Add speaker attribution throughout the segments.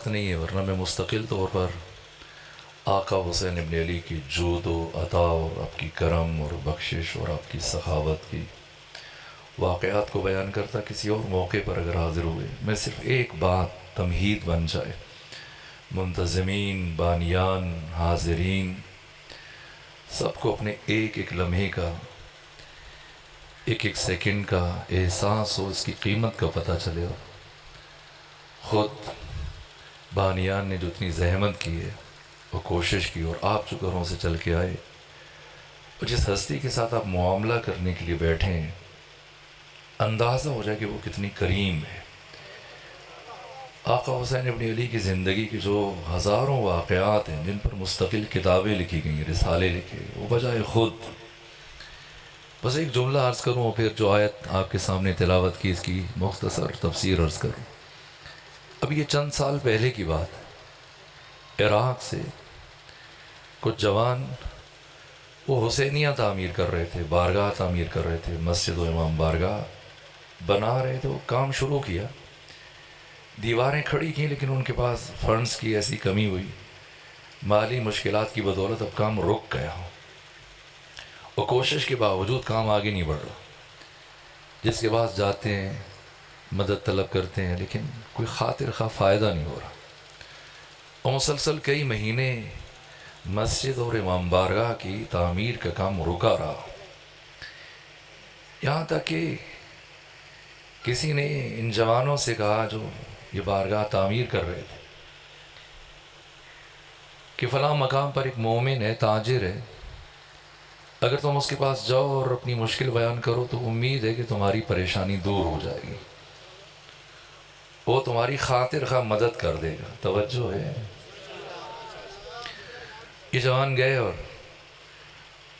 Speaker 1: वक्त नहीं है, वरना मैं मुस्तकिल तौर पर आका हुसैन इब्न अली की जूद व अता और आपकी करम और बख्शिश और आपकी सखावत की वाक़यात को बयान करता किसी और मौके पर अगर हाज़िर हुए। मैं सिर्फ़ एक बात तमहीद बन जाए, मुंतज़मीन, बानियान, हाज़रीन सबको अपने एक एक लम्हे का, एक एक सेकंड का एहसास हो, इसकी कीमत का पता चले। ख़ुद बानियान ने जो इतनी जहमत की है, वो कोशिश की, और आप जो घरों से चल के आए, और जिस हस्ती के साथ आप मुआमला करने के लिए बैठे हैं, अंदाज़ा हो जाए कि वो कितनी करीम है। आका हुसैन इब्न अली की ज़िंदगी की जो हज़ारों वाक़यात हैं जिन पर मुस्तकिल किताबें लिखी गई, रिसाले लिखे, वो बजाय ख़ुद बस एक जुमला अर्ज़ करूँ और फिर जो आयत आपके सामने तिलावत की इसकी मुख्तसर तफसीर अर्ज़ करूँ। अब ये चंद साल पहले की बात है। इराक़ से कुछ जवान वो हुसैनिया तामीर कर रहे थे, बारगाह तामीर कर रहे थे, मस्जिद व इमाम बारगाह बना रहे थे। वो काम शुरू किया, दीवारें खड़ी की, लेकिन उनके पास फंड्स की ऐसी कमी हुई, माली मुश्किलात की बदौलत अब काम रुक गया। और कोशिश के बावजूद काम आगे नहीं बढ़ रहा। जिसके पास जाते हैं, मदद तलब करते हैं, लेकिन कोई खातिर खा फ़ायदा नहीं हो रहा। और मुसलसल कई महीने मस्जिद और इमाम बारगाह की तामीर का काम रुका रहा। यहाँ तक कि किसी ने इन जवानों से कहा जो ये बारगाह तामीर कर रहे थे कि फ़लाँ मकाम पर एक मोमिन है, ताजिर है, अगर तुम उसके पास जाओ और अपनी मुश्किल बयान करो तो उम्मीद है कि तुम्हारी परेशानी दूर हो जाएगी, वो तुम्हारी खातिर खा मदद कर देगा। तवज्जो है। ये जवान गए और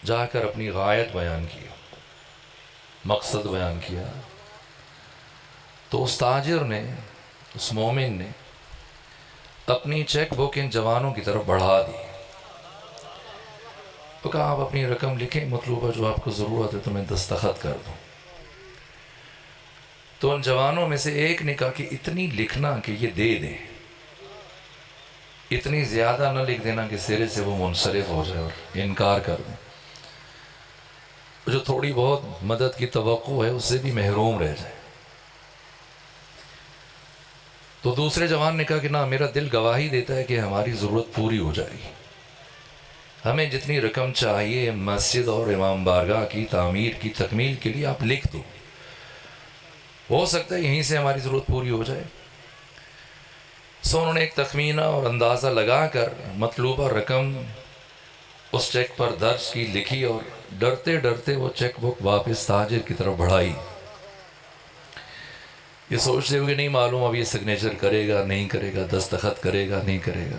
Speaker 1: जाकर अपनी गायत बयान की, मकसद बयान किया। तो उस ताजिर ने, उस मोमिन ने अपनी चेक बुक इन जवानों की तरफ बढ़ा दी। तो कहा आप अपनी रकम लिखें, मतलूबा जो आपको ज़रूरत है तो मैं दस्तखत कर दूँ। तो उन जवानों में से एक ने कहा कि इतनी लिखना कि ये दे दें, इतनी ज़्यादा न लिख देना कि सिरे से वो मुनसरिफ हो जाए और इनकार कर दें, जो थोड़ी बहुत मदद की तवक्को है उससे भी महरूम रह जाए। तो दूसरे जवान ने कहा कि ना, मेरा दिल गवाही देता है कि हमारी ज़रूरत पूरी हो जाएगी, हमें जितनी रकम चाहिए मस्जिद और इमाम बारगाह की तामीर की तकमील के लिए आप लिख दो, हो सकता है यहीं से हमारी ज़रूरत पूरी हो जाए। सो उन्होंने एक तखमीना और अंदाज़ा लगा कर मतलूबा रकम उस चेक पर दर्ज की, लिखी, और डरते डरते वो चेक बुक वापस ताजिर की तरफ बढ़ाई, ये सोचते हुए नहीं मालूम अब ये सिग्नेचर करेगा नहीं करेगा, दस्तखत करेगा नहीं करेगा।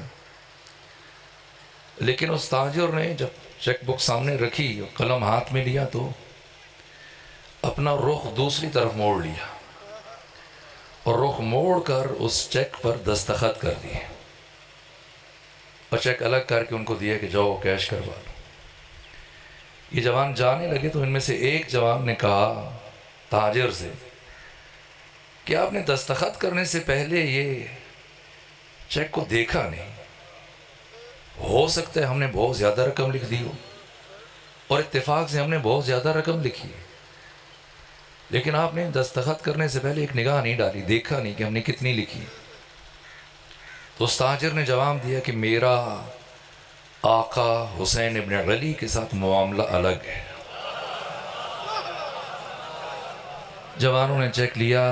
Speaker 1: लेकिन उस ताजिर ने जब चेक बुक सामने रखी और कलम हाथ में लिया तो अपना रुख दूसरी तरफ मोड़ लिया और रुख मोड़ कर उस चेक पर दस्तखत कर दिए और चेक अलग करके उनको दिया कि जाओ कैश करवा लो। ये जवान जाने लगे तो इनमें से एक जवान ने कहा ताजिर से कि आपने दस्तखत करने से पहले ये चेक को देखा नहीं, हो सकता है हमने बहुत ज़्यादा रकम लिख दी हो और इत्तेफाक से हमने बहुत ज़्यादा रकम लिखी, लेकिन आपने दस्तखत करने से पहले एक निगाह नहीं डाली, देखा नहीं कि हमने कितनी लिखी। तो उस ताजिर ने जवाब दिया कि मेरा आका हुसैन इब्न अली के साथ मामला अलग है। जवानों ने चेक लिया,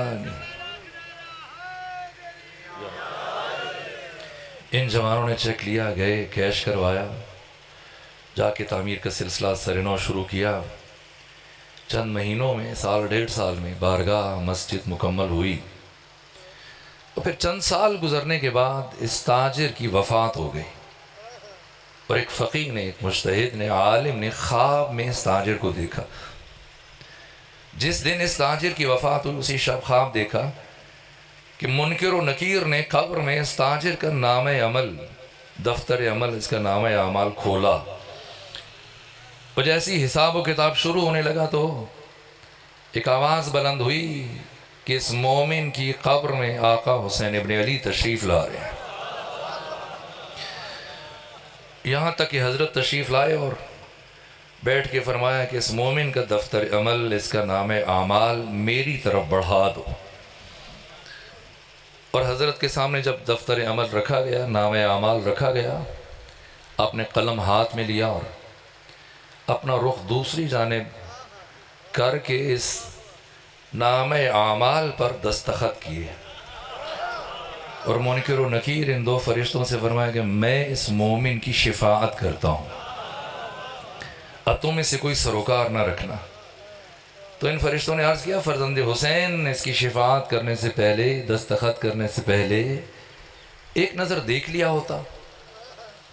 Speaker 1: इन जवानों ने चेक लिया, गए कैश करवाया, जाके तामीर का सिलसिला सरेनौ शुरू किया। चंद महीनों में, साल डेढ़ साल में बारगाह मस्जिद मुकम्मल हुई। और फिर चंद साल गुजरने के बाद इस ताजिर की वफ़ात हो गई और एक फ़कीह ने, एक मुज्तहिद ने, आलिम ने ख्वाब में इस ताजिर को देखा। जिस दिन इस ताजिर की वफ़ात हुई उसी शब ख्वाब देखा कि मुनकिर व नकीर ने कब्र में इस ताजिर का नाम अमल, दफ्तर अमल, इसका नाम अमाल खोला। और जैसी हिसाब व किताब शुरू होने लगा तो एक आवाज़ बुलंद हुई कि इस मोमिन की कब्र में आका हुसैन इब्न अली तशरीफ़ ला रहे हैं। यहाँ तक कि हज़रत तशरीफ़ लाए और बैठ के फरमाया कि इस मोमिन का दफ्तर अमल, इसका नाम आमाल मेरी तरफ बढ़ा दो। और हज़रत के सामने जब दफ्तर अमल रखा गया, नाम आमाल रखा गया, आपने कलम हाथ में लिया और अपना रुख दूसरी जानिब करके इस नाम आमाल पर दस्तखत किए और मुनकिर व नकीर इन दो फरिश्तों से फरमाया कि मैं इस मोमिन की शिफाअत करता हूँ, अब तुम इससे कोई सरोकार ना रखना। तो इन फरिश्तों ने अर्ज़ किया, फ़र्जंद हुसैन इसकी शिफाअत करने से पहले, दस्तखत करने से पहले एक नज़र देख लिया होता,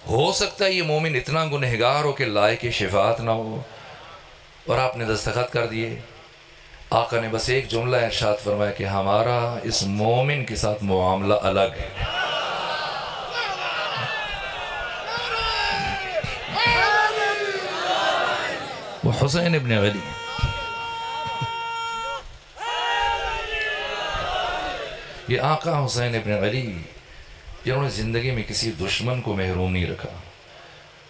Speaker 1: हो सकता है ये मोमिन इतना गुनहगार हो कि लायक शिफाअत ना हो, और आपने दस्तखत कर दिए। आका ने बस एक जुमला इरशाद फरमाया कि हमारा इस मोमिन के साथ मुआमला अलग है। वो हुसैन इब्न अली, ये आका हुसैन इब्न अली जिन्होंने ज़िंदगी में किसी दुश्मन को महरूम नहीं रखा,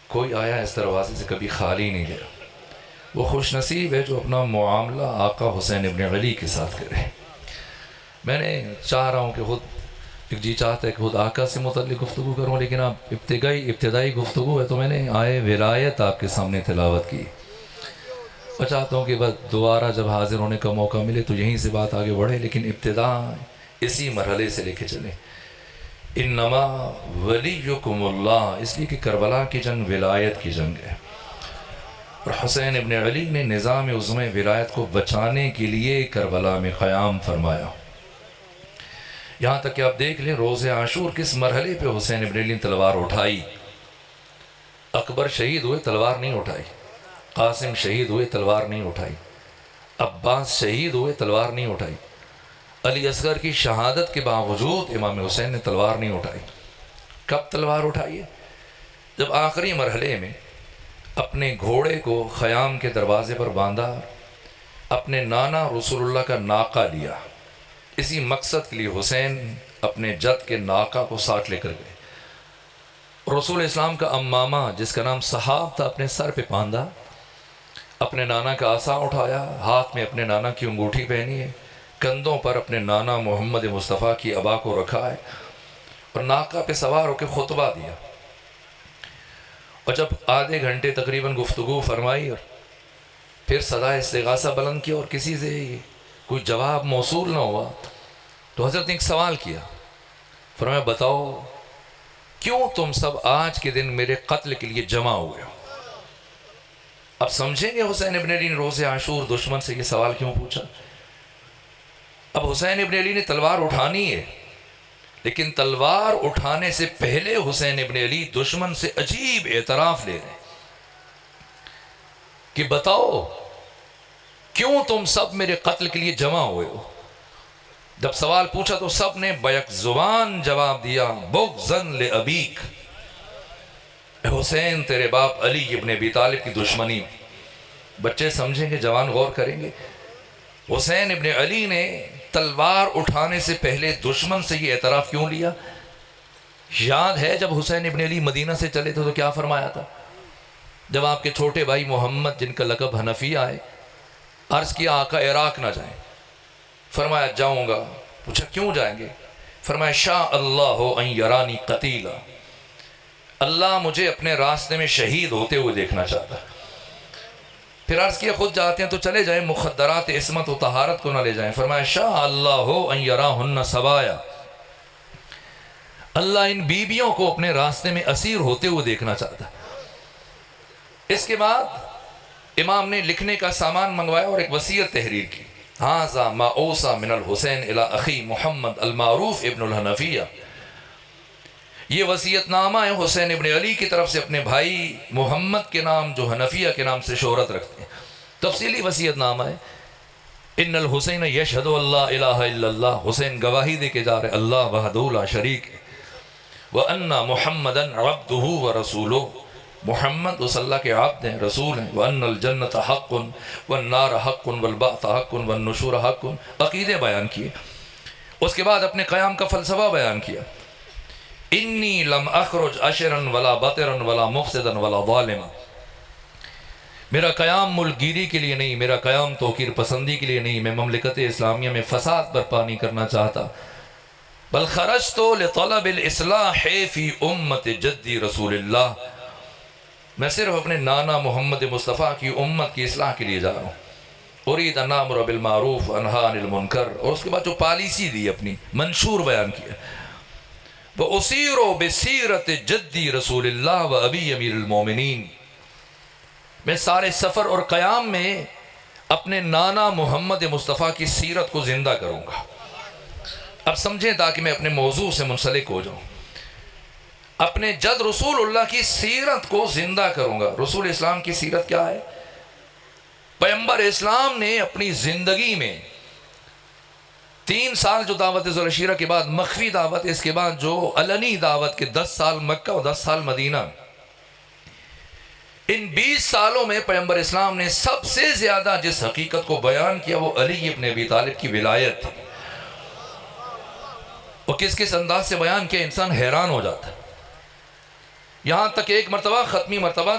Speaker 1: कोई आया इस दरवाजे से कभी खाली नहीं गया। वो खुश नसीब है जो अपना मुआमला आका हुसैन इब्न अली के साथ करे। मैंने चाह रहा हूँ कि खुद एक जी चाहता है कि खुद आका से मुतल्लिक़ गुफ्तगू करूँ, लेकिन आप इब्तिदाई गुफ्तगू है तो मैंने आए विलायत आपके सामने तिलावत की। मैं चाहता हूँ कि बस दोबारा जब हाजिर होने का मौका मिले तो यहीं से बात आगे बढ़े, लेकिन इब्तिदा इसी मरहले से लेके चले। इन्नमा वलियुकुमुल्लाह, इसलिए कि करबला की जंग विलायत की जंग है और हुसैन इब्न अली ने निज़ाम उज़्मे विलायत को बचाने के लिए करबला में क़याम फरमाया। यहाँ तक कि आप देख लें रोज़े आशूर किस मरहले पे हुसैन इब्न अली ने तलवार उठाई। अकबर शहीद हुए, तलवार नहीं उठाई। कासिम शहीद हुए, तलवार नहीं उठाई। अब्बास शहीद हुए, तलवार नहीं उठाई। अली असगर की शहादत के बावजूद इमाम हुसैन ने तलवार नहीं उठाई। कब तलवार उठाई है? जब आखिरी मरहले में अपने घोड़े को ख़याम के दरवाज़े पर बांधा, अपने नाना रसूलुल्लाह का नाका लिया। इसी मकसद के लिए हुसैन अपने जद के नाका को साथ लेकर गए। रसूल इस्लाम का अम्मामा जिसका नाम सहाब था अपने सर पे बांधा, अपने नाना का आसा उठाया, हाथ में अपने नाना की अंगूठी पहनी है, कंधों पर अपने नाना मोहम्मद मुस्तफ़ा की अबा को रखा है और नाका पे सवार होकर खुतबा दिया। और जब आधे घंटे तकरीबन गुफ्तगू फरमाई और फिर सदा इस्तिगासा बुलंद किया और किसी से कोई जवाब मौसूल ना हुआ, तो हज़रत ने एक सवाल किया। फरमाया, बताओ क्यों तुम सब आज के दिन मेरे कत्ल के लिए जमा हुए हो? अब समझेंगे हुसैन इब्न अली ने रोज़े आशूर दुश्मन से ये सवाल क्यों पूछा। अब हुसैन इब्न अली ने तलवार उठानी है, लेकिन तलवार उठाने से पहले हुसैन इब्न अली दुश्मन से अजीब एतराफ़ ले रहे कि बताओ क्यों तुम सब मेरे कत्ल के लिए जमा हुए हो। जब सवाल पूछा तो सब ने बैक जुबान जवाब दिया, बुग़्ज़न ले अबीक, हुसैन तेरे बाप अली इब्न अबी तालिब की दुश्मनी। बच्चे समझेंगे, जवान गौर करेंगे। हुसैन इब्न अली ने तलवार उठाने से पहले दुश्मन से ये एतराफ़ क्यों लिया? याद है जब हुसैन इब्न अली मदीना से चले थे तो क्या फरमाया था? जब आपके छोटे भाई मोहम्मद जिनका लक़ब हनफिया है, अर्ज़ किया आका इराक़ ना जाएं। फरमाया जाऊँगा। पूछा क्यों जाएंगे? फरमाया शाह अल्लाह अन यरानी क़तीला, अल्लाह मुझे अपने रास्ते में शहीद होते हुए देखना चाहता। फिर अर्ज़ किया खुद जाते हैं तो चले जाएं, मुख़द्दरात इस्मत व तहारत को ना ले जाएं। फरमाया शाह अल्लाह अन यराहुन्ना सबाया, अल्लाह इन बीबियों को अपने रास्ते में असीर होते हुए देखना चाहता। इसके बाद इमाम ने लिखने का सामान मंगवाया और एक वसीयत तहरीर की, हाज़ा माऊसा मिनल हुसैन इला अखी मोहम्मद अल मारूफ इब्न अल हनफिया। ये वसीयतनामा है हुसैन इब्न अली की तरफ से अपने भाई मोहम्मद के नाम, जो हनफिया के नाम से शोहरत रखते हैं। तफसीली वसीयतनामा है। इन्नल हुसैन यशहदु अल्ला इलाहा इल्लल्लाह, हुसैन गवाही दे के जा रहे अल्लाह वहदहु ला शरीक है, व अन्ना मुहम्मदन अब्दुहु व रसूलुहु, मोहम्मद उस अल्लाह के आब्द हैं, रसूल हैं। व अन्नल जन्नत हक़्क़ुन वन नार हक़्क़ुन वल बअस हक़्क़ुन वन नुशूर हक़्क़ुन, अक़ीदे बयान किए। उसके बाद अपने क़याम का फ़लसफ़ा बयान किया। इन्नी लम अखरुज अशरन वला बतरन वला मुफसिदन वला ज़ालिमा, मेरा क़याम मुल्कगीरी के लिए नहीं, मेरा क़याम तौक़ीर पसंदी के लिए नहीं, मैं ममलिकत इस्लामिया में फ़साद बर्पा नहीं करना चाहता। बल खरजतो लितलबिल इस्लाह फ़ी उम्मत जद्दी रसूलिल्लाह, मैं सिर्फ अपने नाना मोहम्मद मुस्तफ़ा की उम्मत की इस्लाह के लिए जा रहा हूँ। उरीद अन आमुर बिल मारूफ व अनहा अनिल मुनकर, और उसके बाद जो पॉलिसी दी अपनी मंशूर बयान किया, व उसीरो बिसीरत जद्दी रसूलिल्लाह व अबी अमीरुल मोमिनीन, मैं सारे सफ़र और क़याम में अपने नाना मोहम्मद मुस्तफ़ा की सीरत को ज़िंदा करूँगा। अब समझें ताकि मैं अपने मौजू से मुंसलिक हो जाऊँ। अपने जद रसूलुल्लाह की सीरत को ज़िंदा करूँगा। रसूल इस्लाम की सीरत क्या है? पैगंबर इस्लाम ने अपनी ज़िंदगी में 3 साल जो दावत ज़ुल-अशीरा के बाद मख्फी दावत, इसके बाद जो अलनी दावत के 10 साल मक्का और 10 साल मदीना, इन 20 सालों में पैगंबर इस्लाम ने सबसे ज़्यादा जिस हकीकत को बयान किया वो अली इब्न अबी तालिब की विलायत थी। वो किस किस अंदाज से बयान किया, इंसान हैरान हो जाता है। यहाँ तक एक मरतबा ख़त्मी मरतबा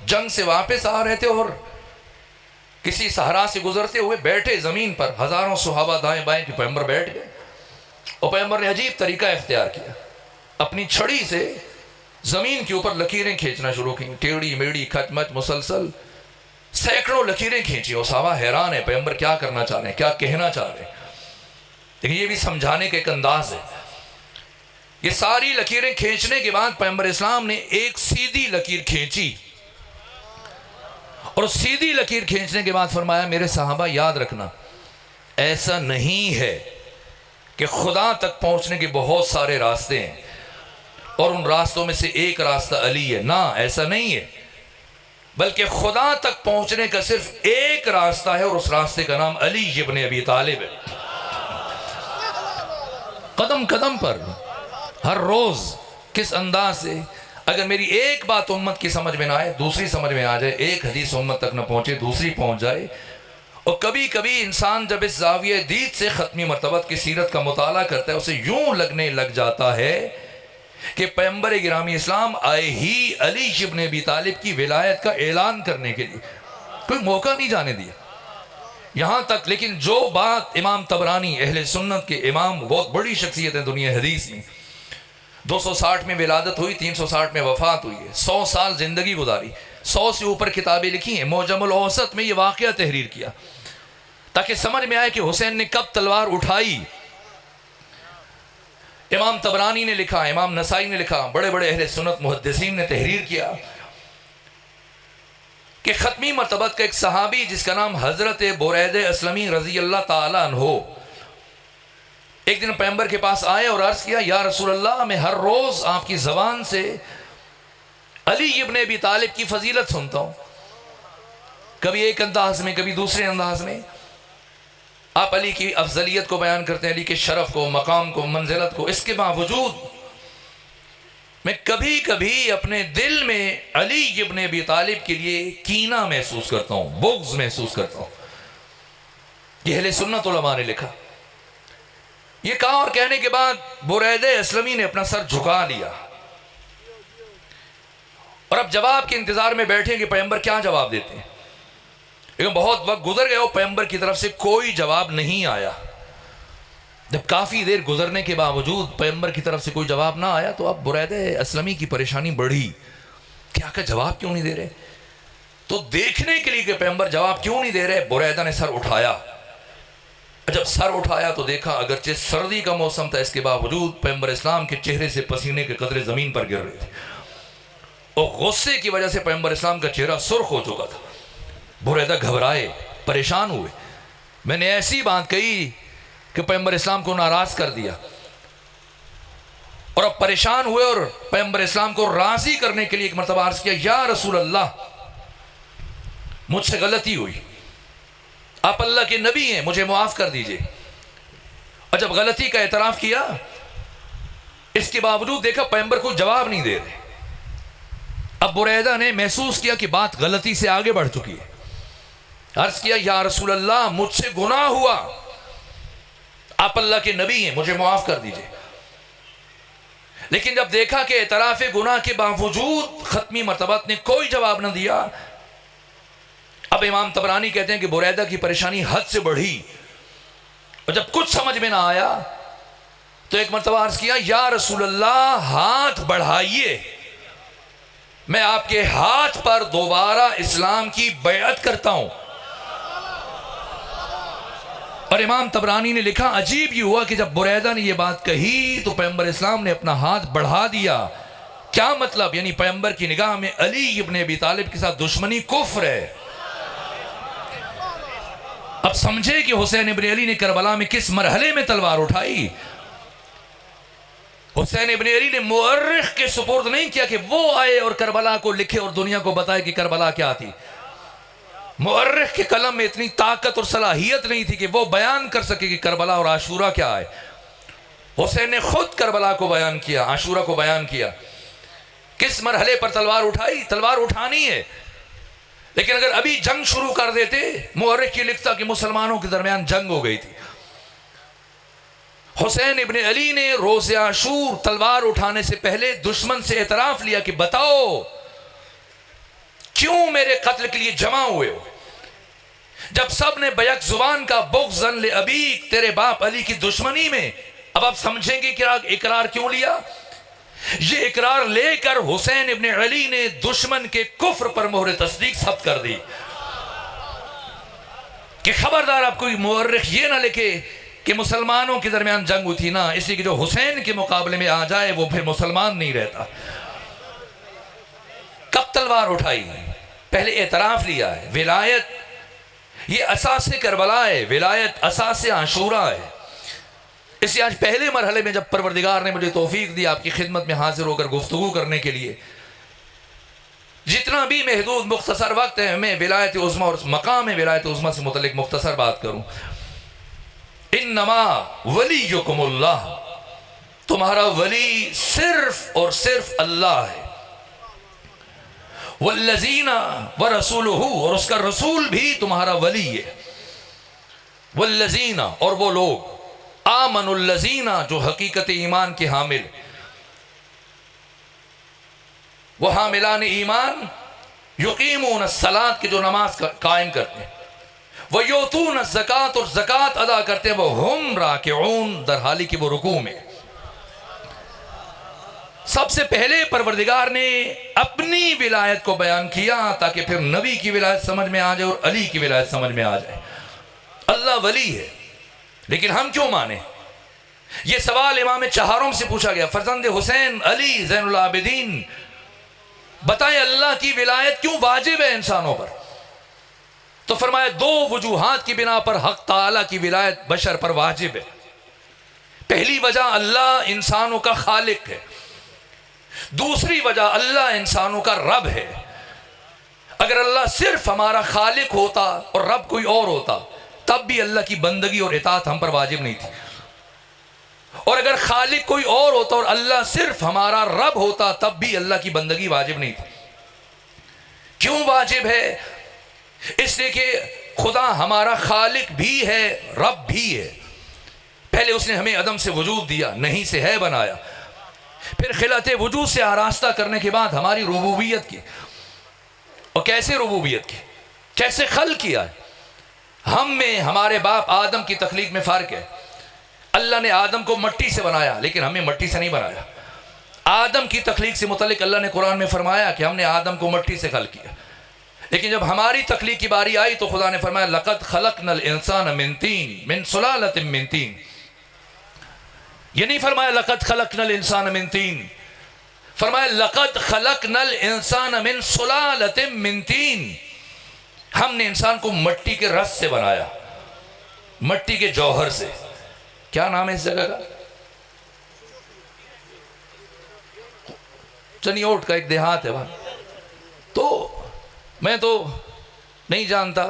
Speaker 1: जंग से वापस आ रहे थे और किसी सहरा से गुजरते हुए बैठे ज़मीन पर, हज़ारों सुहाबा दाएँ बाएँ के पैगंबर बैठ गए और पैगंबर ने अजीब तरीका इख्तियार किया, अपनी छड़ी से ज़मीन के ऊपर लकीरें खींचना शुरू की, टेढ़ी मेढ़ी खचमच मुसलसल सैकड़ों लकीरें खींची। और साहबा हैरान है पैगंबर क्या करना चाह रहे हैं, क्या कहना चाह रहे हैं। लेकिन ये भी समझाने का एक अंदाज है। ये सारी लकीरें खींचने के बाद पैगंबर इस्लाम ने एक सीधी लकीर खींची और सीधी लकीर खींचने के बाद फरमाया, मेरे साहबा याद रखना, ऐसा नहीं है कि खुदा तक पहुंचने के बहुत सारे रास्ते हैं और उन रास्तों में से एक रास्ता अली है। ना, ऐसा नहीं है, बल्कि खुदा तक पहुंचने का सिर्फ एक रास्ता है और उस रास्ते का नाम अली इब्न अबी तालिब है। कदम कदम पर हर रोज किस अंदाज से, अगर मेरी एक बात उम्मत की समझ में ना आए दूसरी समझ में आ जाए, एक हदीस उम्मत तक न पहुंचे दूसरी पहुंच जाए। और कभी कभी इंसान जब इस ज़ाविया दीद से ख़त्मी मरतबत की सीरत का मुताला करता है, उसे यूं लगने लग जाता है कि पैगंबर गिरामी इस्लाम आए ही अली इब्न अबी तालिब की विलायत का ऐलान करने के लिए, कोई मौका नहीं जाने दिया यहाँ तक। लेकिन जो बात इमाम तबरानी अहले सुन्नत के इमाम, बहुत बड़ी शख्सियत है दुनिया हदीस में, 260 में विलादत हुई, 360 में वफ़ात हुई है, 100 साल ज़िंदगी गुजारी, 100 से ऊपर किताबें लिखी हैं। मौजमुल औसत में ये वाक़या तहरीर किया ताकि समझ में आए कि हुसैन ने कब तलवार उठाई। इमाम तबरानी ने लिखा, इमाम नसाई ने लिखा, बड़े बड़े अहले सुन्नत मुहद्दिसीन ने तहरीर किया कि ख़त्मी मरतबत का एक सहाबी जिसका नाम हज़रत बुरैद अस्लमी रज़ी अल्लाह ताला अन्हो, एक दिन पैगंबर के पास आए और अर्ज़ किया, या रसूल अल्लाह, मैं हर रोज़ आपकी ज़बान से अली इब्न अबी तालिब की फजीलत सुनता हूँ, कभी एक अंदाज में कभी दूसरे अंदाज में। आप अली की अफजलियत को बयान करते हैं, अली के शरफ़ को, मकाम को, मंजिलत को। इसके बावजूद मैं कभी कभी अपने दिल में अली इब्न अबी तालिब के लिए कीना महसूस करता हूँ, बुग़्ज़ महसूस करता हूँ। ये अहले सुन्नत उलमा ने लिखा। ये कहा और कहने के बाद बुरैद अस्लमी ने अपना सर झुका लिया और अब जवाब के इंतजार में बैठे कि पैगंबर क्या जवाब देते हैं। लेकिन बहुत वक्त गुजर गया, पैगंबर की तरफ से कोई जवाब नहीं आया। जब काफ़ी देर गुजरने के बावजूद पैगंबर की तरफ से कोई जवाब ना आया तो अब बुरैद अस्लमी की परेशानी बढ़ी, क्या का जवाब क्यों नहीं दे रहे। तो देखने के लिए कि पैगंबर जवाब क्यों नहीं दे रहे, बुरैदा ने सर उठाया। जब सर उठाया तो देखा अगरचे सर्दी का मौसम था, इसके बावजूद पैगंबर इस्लाम के चेहरे से पसीने के कतरे ज़मीन पर गिर रहे थे और गुस्से की वजह से पैगंबर इस्लाम का चेहरा सुर्ख हो चुका था। बुरैदा घबराए, परेशान हुए। मैंने ऐसी बात कही कि पैगंबर इस्लाम को नाराज़ कर दिया और अब परेशान हुए और पैगंबर इस्लाम को राज़ी करने के लिए एक मरतबा अर्ज़ किया, या रसूल अल्लाह, मुझसे गलती हुई, आप अल्लाह के नबी हैं, मुझे मुआफ़ कर दीजिए। और जब गलती का एतराफ़ किया, इसके बावजूद देखा पैगंबर को जवाब नहीं दे रहे। अब बुरैदा ने महसूस किया कि बात गलती से आगे बढ़ चुकी है। अर्ज़ किया, या रसूल अल्लाह, मुझसे गुनाह हुआ, आप अल्लाह के नबी हैं, मुझे मुआफ़ कर दीजिए। लेकिन जब देखा कि एतराफ़ गुनाह के बावजूद ख़त्मी मर्तबत ने कोई जवाब न दिया, अब इमाम तबरानी कहते हैं कि बुरैदा की परेशानी हद से बढ़ी, और जब कुछ समझ में ना आया तो एक मर्तबा अर्ज़ किया, या रसूल अल्लाह हाथ बढ़ाइए, मैं आपके हाथ पर दोबारा इस्लाम की बैअत करता हूं। और इमाम तबरानी ने लिखा, अजीब ये हुआ कि जब बुरैदा ने यह बात कही तो पैगंबर इस्लाम ने अपना हाथ बढ़ा दिया। क्या मतलब? यानी पैगंबर की निगाह में अली इब्न अबी तालिब के साथ दुश्मनी कुफ्र है। अब समझे कि हुसैन इब्न अली ने करबला में किस मरहले में तलवार उठाई। हुसैन इब्न अली ने मुअर्रिख के सुपुर्द नहीं किया कि वो आए और करबला को लिखे और दुनिया को बताए कि करबला क्या थी। मुअर्रिख के कलम में इतनी ताकत और सलाहियत नहीं थी कि वो बयान कर सके कि करबला और आशूरा क्या है। हुसैन ने खुद करबला को बयान किया, आशूरा को बयान किया। किस मरहले पर तलवार उठाई? तलवार उठानी है, लेकिन अगर अभी जंग शुरू कर देते, मुअर्रिख ये लिखता कि मुसलमानों के दरमियान जंग हो गई थी। हुसैन इब्न अली ने रोज़े आशूर तलवार उठाने से पहले दुश्मन से एतराफ़ लिया कि बताओ क्यों मेरे कत्ल के लिए जमा हुए हो। जब सब ने बैक जुबान का बुग़्ज़न ले अबी, तेरे बाप अली की दुश्मनी में, अब आप समझेंगे कि इकरार क्यों लिया। ये इकरार लेकर हुसैन इब्न अली ने दुश्मन के कुफ्र पर मोहर तस्दीक सब्त कर दी कि खबरदार आप कोई मुअर्रिख ये ना लिखे कि मुसलमानों के दरमियान जंग हुई थी ना, इसलिए कि जो हुसैन के मुकाबले में आ जाए वो फिर मुसलमान नहीं रहता। कब तलवार उठाई? पहले एतराफ़ लिया है। विलायत ये असास करबला है, विलायत असास आशूरा है। इसलिए आज पहले मरहले में जब परवरदिगार ने मुझे तौफीक दी आपकी खिदमत में हाजिर होकर गुफ्तगू करने के लिए, जितना भी महदूद मुख्तसर वक्त है, मैं विलायत उज़्मा और मकाम विलायत उज़्मा से मुतल्लिक मुख्तसर बात करूँ। इन्नमा वलियुकुमुल्लाह, तुम्हारा वली सिर्फ और सिर्फ अल्लाह है। वल्लज़ीना व रसूलुहु, और उसका रसूल भी तुम्हारा वली है। वल्लज़ीना, और वो लोग, आमनुल्लज़ीना, जो हकीकत ईमान के हामिल, वो हामिलान ईमान, युकीमून सलात, के जो नमाज कायम करते हैं, वह योतून ज़कात, और ज़कात अदा करते हैं, वो हम राकिऊन, दर हाली की वो रुकू में। सबसे पहले परवरदिगार ने अपनी विलायत को बयान किया ताकि फिर नबी की विलायत समझ में आ जाए और अली की विलायत समझ में आ जाए। अल्लाह वली है, लेकिन हम क्यों माने? यह सवाल इमाम चहारों से पूछा गया, फर्जंद हुसैन अली ज़ैनुल आबिदीन, बताएं अल्लाह की विलायत क्यों वाजिब है इंसानों पर? तो फरमाया दो वजूहात की बिना पर हक ताला की विलायत बशर पर वाजिब है। पहली वजह, अल्लाह इंसानों का खालिक है। दूसरी वजह, अल्लाह इंसानों का रब है। अगर अल्लाह सिर्फ हमारा खालिक होता और रब कोई और होता, तब भी अल्लाह की बंदगी और इताअत हम पर वाजिब नहीं थी। और अगर खालिक कोई और होता और अल्लाह सिर्फ हमारा रब होता, तब भी अल्लाह की बंदगी वाजिब नहीं थी। क्यों वाजिब है? इसलिए कि खुदा हमारा खालिक भी है, रब भी है। पहले उसने हमें अदम से वजूद दिया, नहीं से है बनाया, फिर खिलत वजूद से आरास्ता करने के बाद हमारी रुबूबियत की। और कैसे रुबूबियत की? कैसे खल किया है? हम में हमारे बाप आदम की तख्लीक में फ़र्क है। अल्लाह ने आदम को मट्टी से बनाया, लेकिन हमें मट्टी से नहीं बनाया। आदम की तख्लीक से मुतल्लिक अल्लाह ने कुरान में फरमाया कि हमने आदम को मट्टी से खल किया, लेकिन जब हमारी तख्लीक की बारी आई तो खुदा ने फरमाया लक़द खलक़नल इंसान मिन तीन मिन सुलालतिन मिन तीन। ये नहीं फरमाया लक़द खलक़नल इंसान मिन तीन, फरमाया लक़द खलक़नल इंसान मिन सुलालतिन मिन तीन। हमने इंसान को मट्टी के रस से बनाया, मट्टी के जौहर से। क्या नाम है इस जगह का? चनियोट का एक देहात है वहां। तो मैं तो नहीं जानता,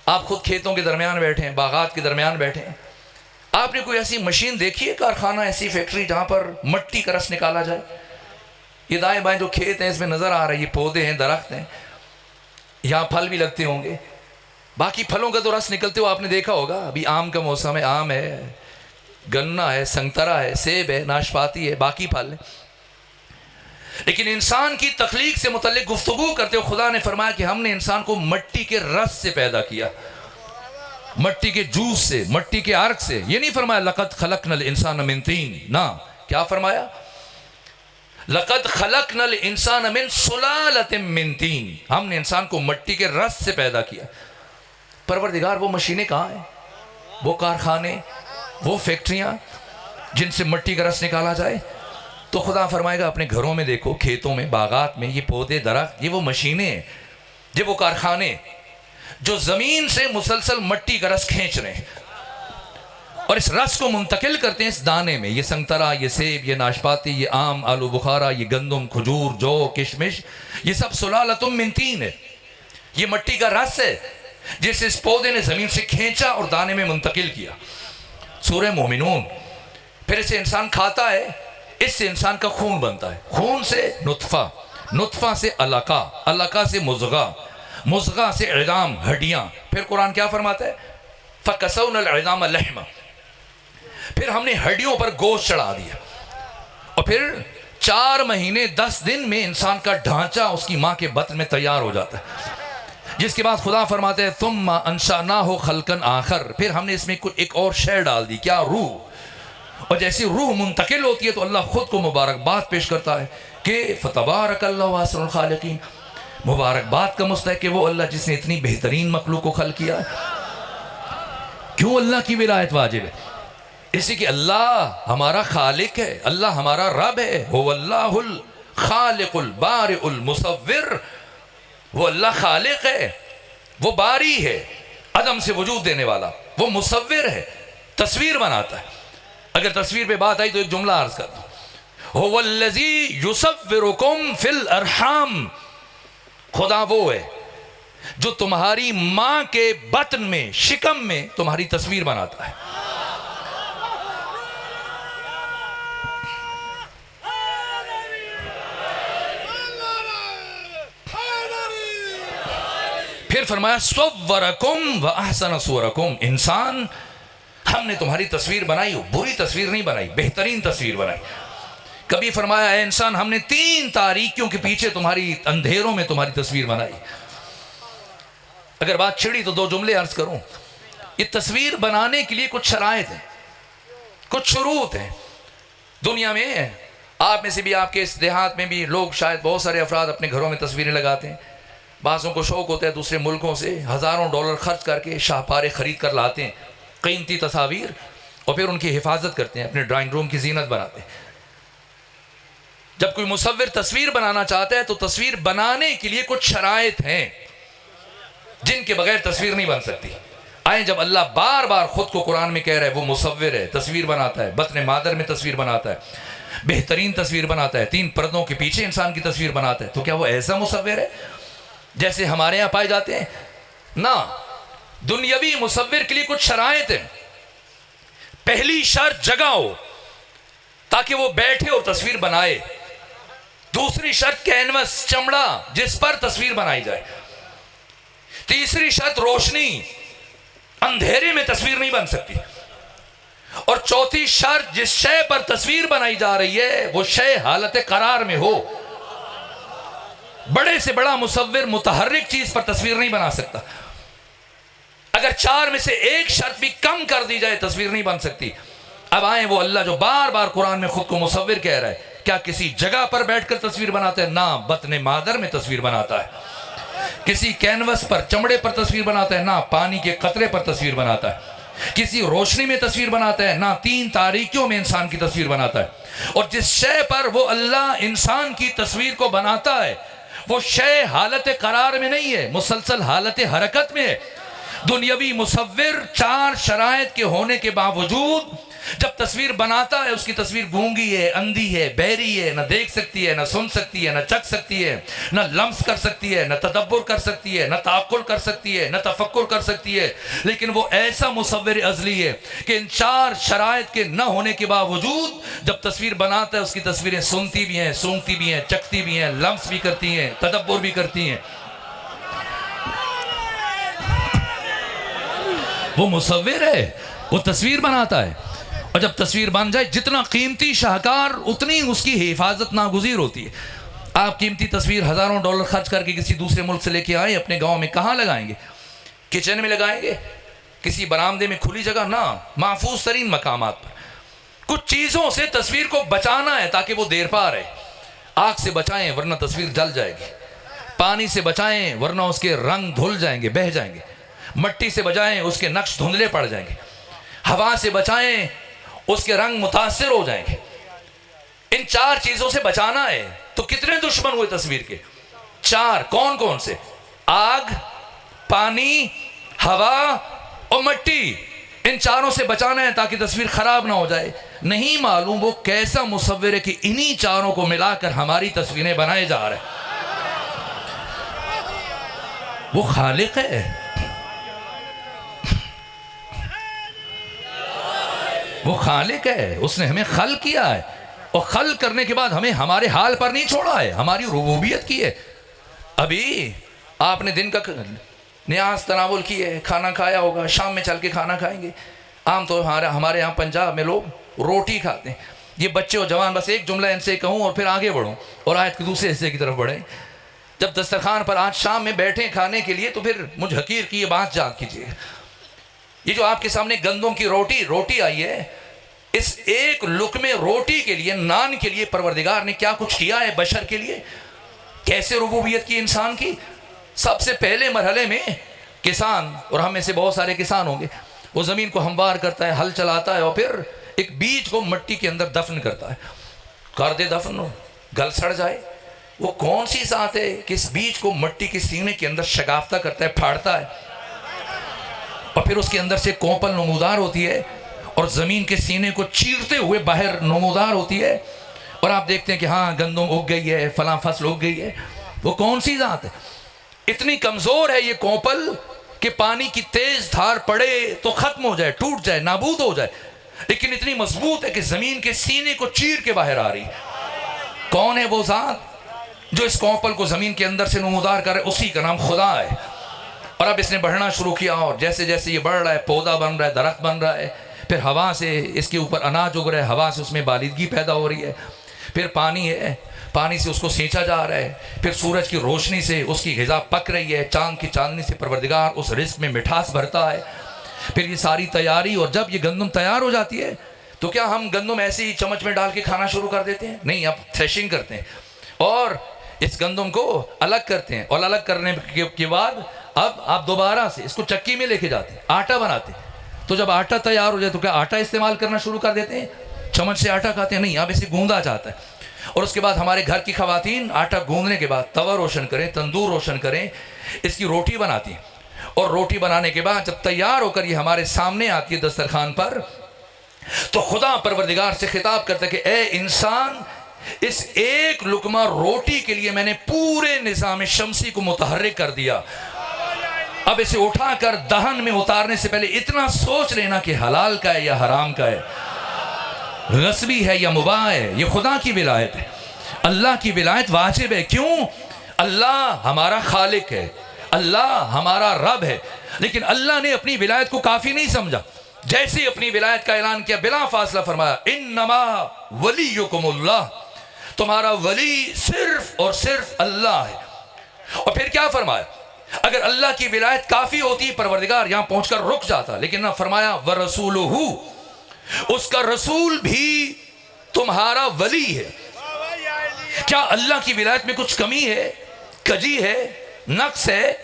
Speaker 1: आप खुद खेतों के दरमियान बैठे हैं, बागात के दरमियान बैठे हैं, आपने कोई ऐसी मशीन देखी है, कारखाना, ऐसी फैक्ट्री जहां पर मट्टी का रस निकाला जाए? ये दाएं बाएं जो खेत हैं इसमें नजर आ रहा है, ये पौधे हैं, दरख्त हैं, यहाँ फल भी लगते होंगे। बाकी फलों का तो रस निकलते हो आपने देखा होगा। अभी आम का मौसम है, आम है, गन्ना है, संतरा है, सेब है, नाशपाती है, बाकी फल है। लेकिन इंसान की तख्लीक से मुतल्लिक गुफ्तगू करते हुए खुदा ने फरमाया कि हमने इंसान को मट्टी के रस से पैदा किया, मट्टी के जूस से, मट्टी के अर्क से। ये नहीं फरमाया लक़द खलक़नल इंसान मिन तीन, ना, क्या फरमाया? लक़द खलक़नल इंसान मिन सुलालतिम मिन तीन। हमने इंसान को मट्टी के रस से पैदा किया। परवरदिगार, वो मशीनें कहाँ हैं? वो कारखाने, वो फैक्ट्रियाँ जिनसे मट्टी का रस निकाला जाए? तो खुदा फरमाएगा अपने घरों में देखो, खेतों में, बागात में, ये पौधे, दरख्त, ये वो मशीनें हैं, ये वो कारखाने जो ज़मीन से मुसलसल मट्टी का रस खींच रहे हैं और इस रस को मुंतकिल करते हैं इस दाने में। ये संतरा, ये सेब, ये नाशपाती, ये आम, आलू बुखारा, ये गंदम, खजूर, जौ, किशमिश, ये सब सुलालतुम मिन तीन है। ये मट्टी का रस है जिसे इस पौधे ने ज़मीन से खींचा और दाने में मुंतकिल किया। सूरह मोमिनून। फिर इसे इंसान खाता है, इससे इंसान का खून बनता है, खून से नुत्फा, नुत्फा से अलका, अलका से मुज़गा, मुज़गा से इज़ाम, हड्डियाँ। फिर कुरान क्या फरमाता है? फ़कसौनल इज़ाम लहमा। फिर हमने हड्डियों पर गोश्त चढ़ा दिया और फिर 4 महीने 10 दिन में इंसान का ढांचा उसकी माँ के बत्न में तैयार हो जाता है। जिसके बाद खुदा फरमाते हैं तुम्मा अंशानाहु खल्कन आखर। फिर हमने इसमें एक और शय डाल दी, क्या? रूह। और जैसी रूह मुंतकिल होती है तो अल्लाह खुद को मुबारकबाद पेश करता है कि फतबारकल्लाहु अहसनुल खालिकीन। मुबारकबाद का मुस्तहिक़ है वो अल्लाह जिसने इतनी बेहतरीन मखलूक को खल्क़ किया है। क्यों अल्लाह की विलायत वाजिब है? इसी कि अल्लाह हमारा खालिक है, अल्लाह हमारा रब है। हुवल्लाहुल खालिकुल बारिउल मुसव्विर। वो अल्लाह खालिक है, वो बारी है, अदम से वजूद देने वाला, वो मुसव्विर है, तस्वीर बनाता है। अगर तस्वीर पे बात आई तो एक जुमला अर्ज कर दूं, हुवल्लज़ी युसव्विरुकुम फिल अरहाम। खुदा वो है जो तुम्हारी मां के बतन में, शिकम में तुम्हारी तस्वीर बनाता है। फिर फरमाया सव्वरकुम व अहसन सुवरकुम। इंसान, हमने तुम्हारी तस्वीर बनाई हो, बुरी तस्वीर नहीं बनाई, बेहतरीन तस्वीर बनाई। कभी फरमाया है इंसान, हमने 3 तारीकियों के पीछे तुम्हारी, अंधेरों में तुम्हारी तस्वीर बनाई। अगर बात छिड़ी तो 2 जुमले अर्ज करूं। ये तस्वीर बनाने के लिए कुछ शराइत हैं, कुछ शुरूत हैं। दुनिया में आप में से भी, आपके इस देहात में भी लोग, शायद बहुत सारे अफराद अपने घरों में तस्वीरें लगाते हैं। बाज़ों को शौक़ होता है दूसरे मुल्कों से हज़ारों डॉलर खर्च करके शाहपारे ख़रीद कर लाते हैं कीमती तस्वीर और फिर उनकी हिफाजत करते हैं, अपने ड्राइंग रूम की जीनत बनाते हैं। जब कोई मुसव्विर तस्वीर बनाना चाहता है तो तस्वीर बनाने के लिए कुछ शराइत हैं जिनके बगैर तस्वीर नहीं बन सकती। आए, जब अल्लाह बार बार खुद को कुरान में कह रहा है वो मुसव्विर है, तस्वीर बनाता है, बत्न मादर में तस्वीर बनाता है, बेहतरीन तस्वीर बनाता है, 3 पर्दों के पीछे इंसान की तस्वीर बनाता है, तो क्या वो ऐसा मुसव्विर है जैसे हमारे यहाँ पाए जाते हैं? ना, दुनियावी मुसव्विर के लिए कुछ शराइत हैं। पहली शर्त जगह हो ताकि वो बैठे और तस्वीर बनाए। दूसरी शर्त कैनवस, चमड़ा जिस पर तस्वीर बनाई जाए। तीसरी शर्त रोशनी, अंधेरे में तस्वीर नहीं बन सकती। और चौथी शर्त, जिस शय पर तस्वीर बनाई जा रही है वो शय हालत करार में हो। बड़े से बड़ा मुसव्विर मुतहर्रिक चीज पर तस्वीर नहीं बना सकता। अगर 4 में से एक शर्त भी कम कर दी जाए तस्वीर नहीं बन सकती। अब आए वो अल्लाह जो बार बार कुरान में खुद को मुसव्विर कह रहा है, क्या किसी जगह पर बैठकर तस्वीर बनाता है? ना, बत्ने मादर में तस्वीर बनाता है। किसी कैनवस पर, चमड़े पर तस्वीर बनाता है? ना, पानी के कतरे पर तस्वीर बनाता है। किसी रोशनी में तस्वीर बनाता है? ना, 3 तारीकियों में इंसान की तस्वीर बनाता है। और जिस शय पर वो अल्लाह इंसान की तस्वीर को बनाता है वो शय हालत करार में नहीं है, मुसलसल हालत हरकत में है। दुनियावी मुसव्विर 4 शराइत के होने के बावजूद जब तस्वीर बनाता है, उसकी तस्वीर गूंगी है, अंधी है, बहरी है, न देख सकती है, न सुन सकती है, न चख सकती है, न लम्स कर सकती है, न तदब्बुर कर सकती है, न ताक़ुल कर सकती है, न तफक्कुर कर सकती है। लेकिन वो ऐसा मुसव्विर अज़ली है कि इन 4 शराइत के न होने के बावजूद जब तस्वीर बनाता है उसकी तस्वीरें सुनती भी हैं, सूंघती भी हैं, चखती भी हैं, लम्स भी करती हैं, तदब्बुर भी करती हैं। वो मुसव्विर है, वो तस्वीर बनाता है। और जब तस्वीर बन जाए, जितना कीमती शाहकार उतनी उसकी हिफाजत नागुज़ीर होती है। आप कीमती तस्वीर हज़ारों डॉलर खर्च करके किसी दूसरे मुल्क से लेके आए, अपने गांव में कहाँ लगाएंगे? किचन में लगाएंगे, किसी बरामदे में खुली जगह ना, महफूज तरीन मकामात पर। कुछ चीज़ों से तस्वीर को बचाना है ताकि वो देर पा रहे। आग से बचाएं वरना तस्वीर जल जाएगी, पानी से बचाएं वरना उसके रंग धुल जाएंगे, बह जाएंगे, मट्टी से बचाएं उसके नक्श धुंधले पड़ जाएंगे, हवा से बचाएं उसके रंग मुतासिर हो जाएंगे। इन 4 चीज़ों से बचाना है। तो कितने दुश्मन हुए तस्वीर के? 4। कौन कौन से? आग, पानी, हवा और मट्टी। इन 4 से बचाना है ताकि तस्वीर खराब ना हो जाए। नहीं मालूम वो कैसा मुसव्विर है कि इन्हीं 4 को मिलाकर हमारी तस्वीरें बनाए जा रहे हैं। वो खालिक है, वो खालिक है, उसने हमें खल किया है और खल करने के बाद हमें हमारे हाल पर नहीं छोड़ा है, हमारी रुबूबियत की है। अभी आपने दिन का न्याज तनावुल की है, खाना खाया होगा, शाम में चल के खाना खाएंगे। आम तो हमारे यहाँ पंजाब में लोग रोटी खाते हैं। ये बच्चे और जवान, बस एक जुमला इनसे कहूँ और फिर आगे बढ़ूँ और आयत के दूसरे हिस्से की तरफ बढ़ें। जब दस्तरखान पर आज शाम में बैठे खाने के लिए तो फिर मुझ हकीर की ये बात याद कीजिए। ये जो आपके सामने गंदम की रोटी आई है, इस एक लुक़्मे रोटी के लिए, नान के लिए परवरदिगार ने क्या कुछ किया है बशर के लिए। कैसे रुबूबियत की इंसान की। सबसे पहले मरहले में किसान, और हम में से बहुत सारे किसान होंगे, वो ज़मीन को हमवार करता है, हल चलाता है और फिर एक बीज को मिट्टी के अंदर दफन करता है। कर दे दफन, गल सड़ जाए। वो कौन सी ज़ात है कि इस बीज को मिट्टी के सीने के अंदर शगाफ्ता करता है, फाड़ता है और फिर उसके अंदर से कोंपल नमूदार होती है और ज़मीन के सीने को चीरते हुए बाहर नमूदार होती है और आप देखते हैं कि हाँ गंदम उग गई है, फलां फसल उग गई है। वो कौन सी ज़ात है? इतनी कमज़ोर है ये कोंपल कि पानी की तेज़ धार पड़े तो ख़त्म हो जाए, टूट जाए, नाबूद हो जाए, लेकिन इतनी मजबूत है कि ज़मीन के सीने को चीर के बाहर आ रही। कौन है वो ज़ात जो इस कोंपल को ज़मीन के अंदर से नमूदार करे? उसी का नाम खुदा है। और अब इसने बढ़ना शुरू किया और जैसे जैसे ये बढ़ रहा है, पौधा बन रहा है, दरख्त बन रहा है, फिर हवा से इसके ऊपर अनाज उग रहा है, हवा से उसमें बालिदगी पैदा हो रही है, फिर पानी है, पानी से उसको सेंचा जा रहा है, फिर सूरज की रोशनी से उसकी ग़िज़ा पक रही है, चांद की चांदनी से परवरदिगार उस रिज़्क़ में मिठास भरता है। फिर ये सारी तैयारी, और जब ये गंदम तैयार हो जाती है तो क्या हम गंदम ऐसे ही चम्मच में डाल के खाना शुरू कर देते हैं? नहीं, अब थ्रेशिंग करते हैं और इस गंदम को अलग करते हैं और अलग करने के बाद अब आप दोबारा से इसको चक्की में लेके जाते हैं, आटा बनाते हैं। तो जब आटा तैयार हो जाए तो क्या आटा इस्तेमाल करना शुरू कर देते हैं? चम्मच से आटा खाते हैं? नहीं, अब इसे गूंदा जाता है। और उसके बाद हमारे घर की ख़वातीन आटा गूंदने के बाद तवा रोशन करें, तंदूर रोशन करें, इसकी रोटी बनाती हैं और रोटी बनाने के बाद जब तैयार होकर ये हमारे सामने आती है दस्तरखान पर, तो खुदा परवरदिगार से खिताब करता है कि ए इंसान, इस एक लुकमा रोटी के लिए मैंने पूरे निज़ाम शमसी को मुतहर्रिक कर दिया। अब इसे उठाकर दहन में उतारने से पहले इतना सोच लेना कि हलाल का है या हराम का है, गस्बी है या मुबाह है। ये खुदा की विलायत है, अल्लाह की विलायत वाजिब है। क्यों? अल्लाह हमारा खालिक है, अल्लाह हमारा रब है। लेकिन अल्लाह ने अपनी विलायत को काफ़ी नहीं समझा। जैसे अपनी विलायत का ऐलान किया, बिला फासला फरमाया, इन्नमा वलियुकुमुल्लाह, तुम्हारा वली सिर्फ और सिर्फ अल्लाह है। और फिर क्या फरमाया? अगर अल्लाह की विलायत काफ़ी होती, परवरदिगार यहाँ पहुँचकर रुक जाता, लेकिन ना, फरमाया व रसूलुहु, उसका रसूल भी तुम्हारा वली है। क्या अल्लाह की विलायत में कुछ कमी है, कजी है, नक्स है,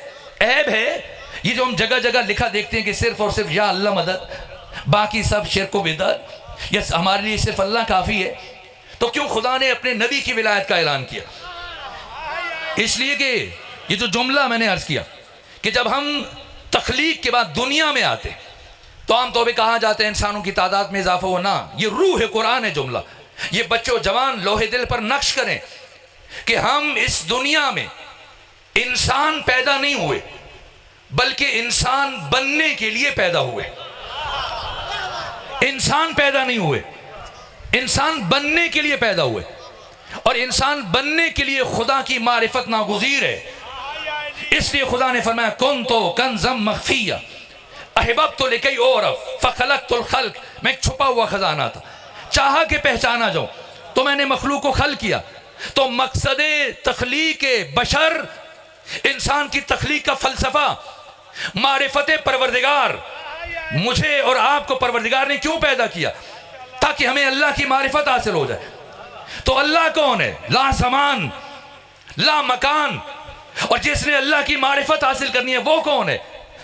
Speaker 1: ऐब है? ये जो हम जगह जगह लिखा देखते हैं कि सिर्फ और सिर्फ या अल्लाह मदद, बाकी सब शिर्क व बिदअत, यस हमारे लिए सिर्फ अल्लाह काफ़ी है, तो क्यों खुदा ने अपने नबी की विलायत का ऐलान किया? इसलिए कि ये जो जुमला मैंने अर्ज़ किया कि जब हम तख्लीक के बाद दुनिया में आते तो आमतौर पर कहा जाता है इंसानों की तादाद में इजाफा हो ना, ये रूह कुरान है जुमला। ये बच्चों जवान लोहे दिल पर नक्श करें कि हम इस दुनिया में इंसान पैदा नहीं हुए, बल्कि इंसान बनने के लिए पैदा हुए। इंसान पैदा नहीं हुए, इंसान बनने के लिए पैदा हुए, और इंसान बनने के लिए खुदा की मारिफत नागुज़ीर है। इसलिए खुदा ने फरमाया कुन तो कंज़म मख्फिया, अहिबब्तु लिकई उरफ फखलक़तुल खल्क़, मैं एक छुपा हुआ खजाना था, चाहा कि पहचाना जाऊं तो मैंने मखलूक को खल किया। तो मकसद तख्लीक बशर, इंसान की तख्लीक का फलसफा मारिफत परवरदिगार। मुझे और आपको परवरदिगार ने क्यों पैदा किया? ताकि हमें अल्लाह की मारिफत हासिल हो जाए। तो अल्लाह कौन है? ला ज़मान ला मकान। और जिसने अल्लाह की मारिफत हासिल करनी है वो कौन है?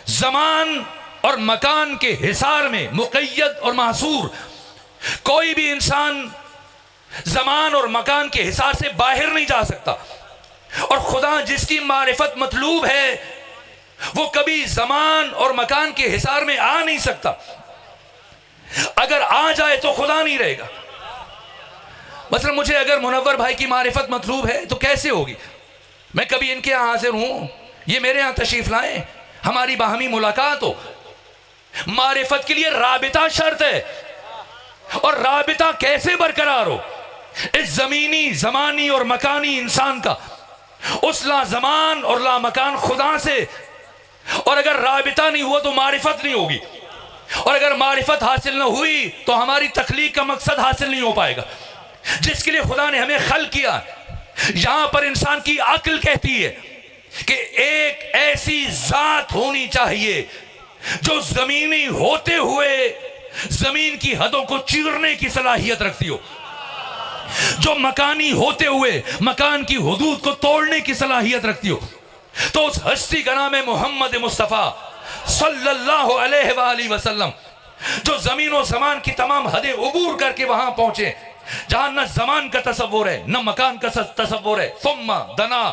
Speaker 1: ज़मान और मकान के हिसार में मुक़य्यद और मासूर। कोई भी इंसान ज़मान और मकान के हिसार से बाहर नहीं जा सकता। और खुदा जिसकी मारिफत मतलूब है वो कभी ज़मान और मकान के हिसार में आ नहीं सकता। अगर आ जाए तो खुदा नहीं रहेगा। मतलब मुझे अगर मुनव्वर भाई की मारिफत मतलूब है तो कैसे होगी? मैं कभी इनके यहाँ हाजिर हूँ, ये मेरे यहाँ तशरीफ लाएं, हमारी बाहमी मुलाकात हो। मारिफत के लिए राबिता शर्त है। और राबिता कैसे बरकरार हो? इस जमीनी जमानी और मकानी इंसान का उस ला जमान और ला मकान खुदा से। और अगर राबिता नहीं हुआ तो मारिफत नहीं होगी। और अगर मारिफत हासिल न हुई तो हमारी तख्लीक का मकसद हासिल नहीं हो पाएगा जिसके लिए खुदा ने हमें खल किया। यहां पर इंसान की अक्ल कहती है कि एक ऐसी जात होनी चाहिए जो जमीनी होते हुए जमीन की हदों को चीरने की सलाहियत रखती हो, जो मकानी होते हुए मकान की हुदूद को तोड़ने की सलाहियत रखती हो। तो उस हस्ती का नाम है मोहम्मद मुस्तफ़ा सल्लल्लाहु अलैहि वसल्लम, जो जमीन और जमान की तमाम हदें उबूर करके वहां पहुंचे जहां न जमान का तसव्वुर है न मकान का तसव्वुर है। सुम्मा दना,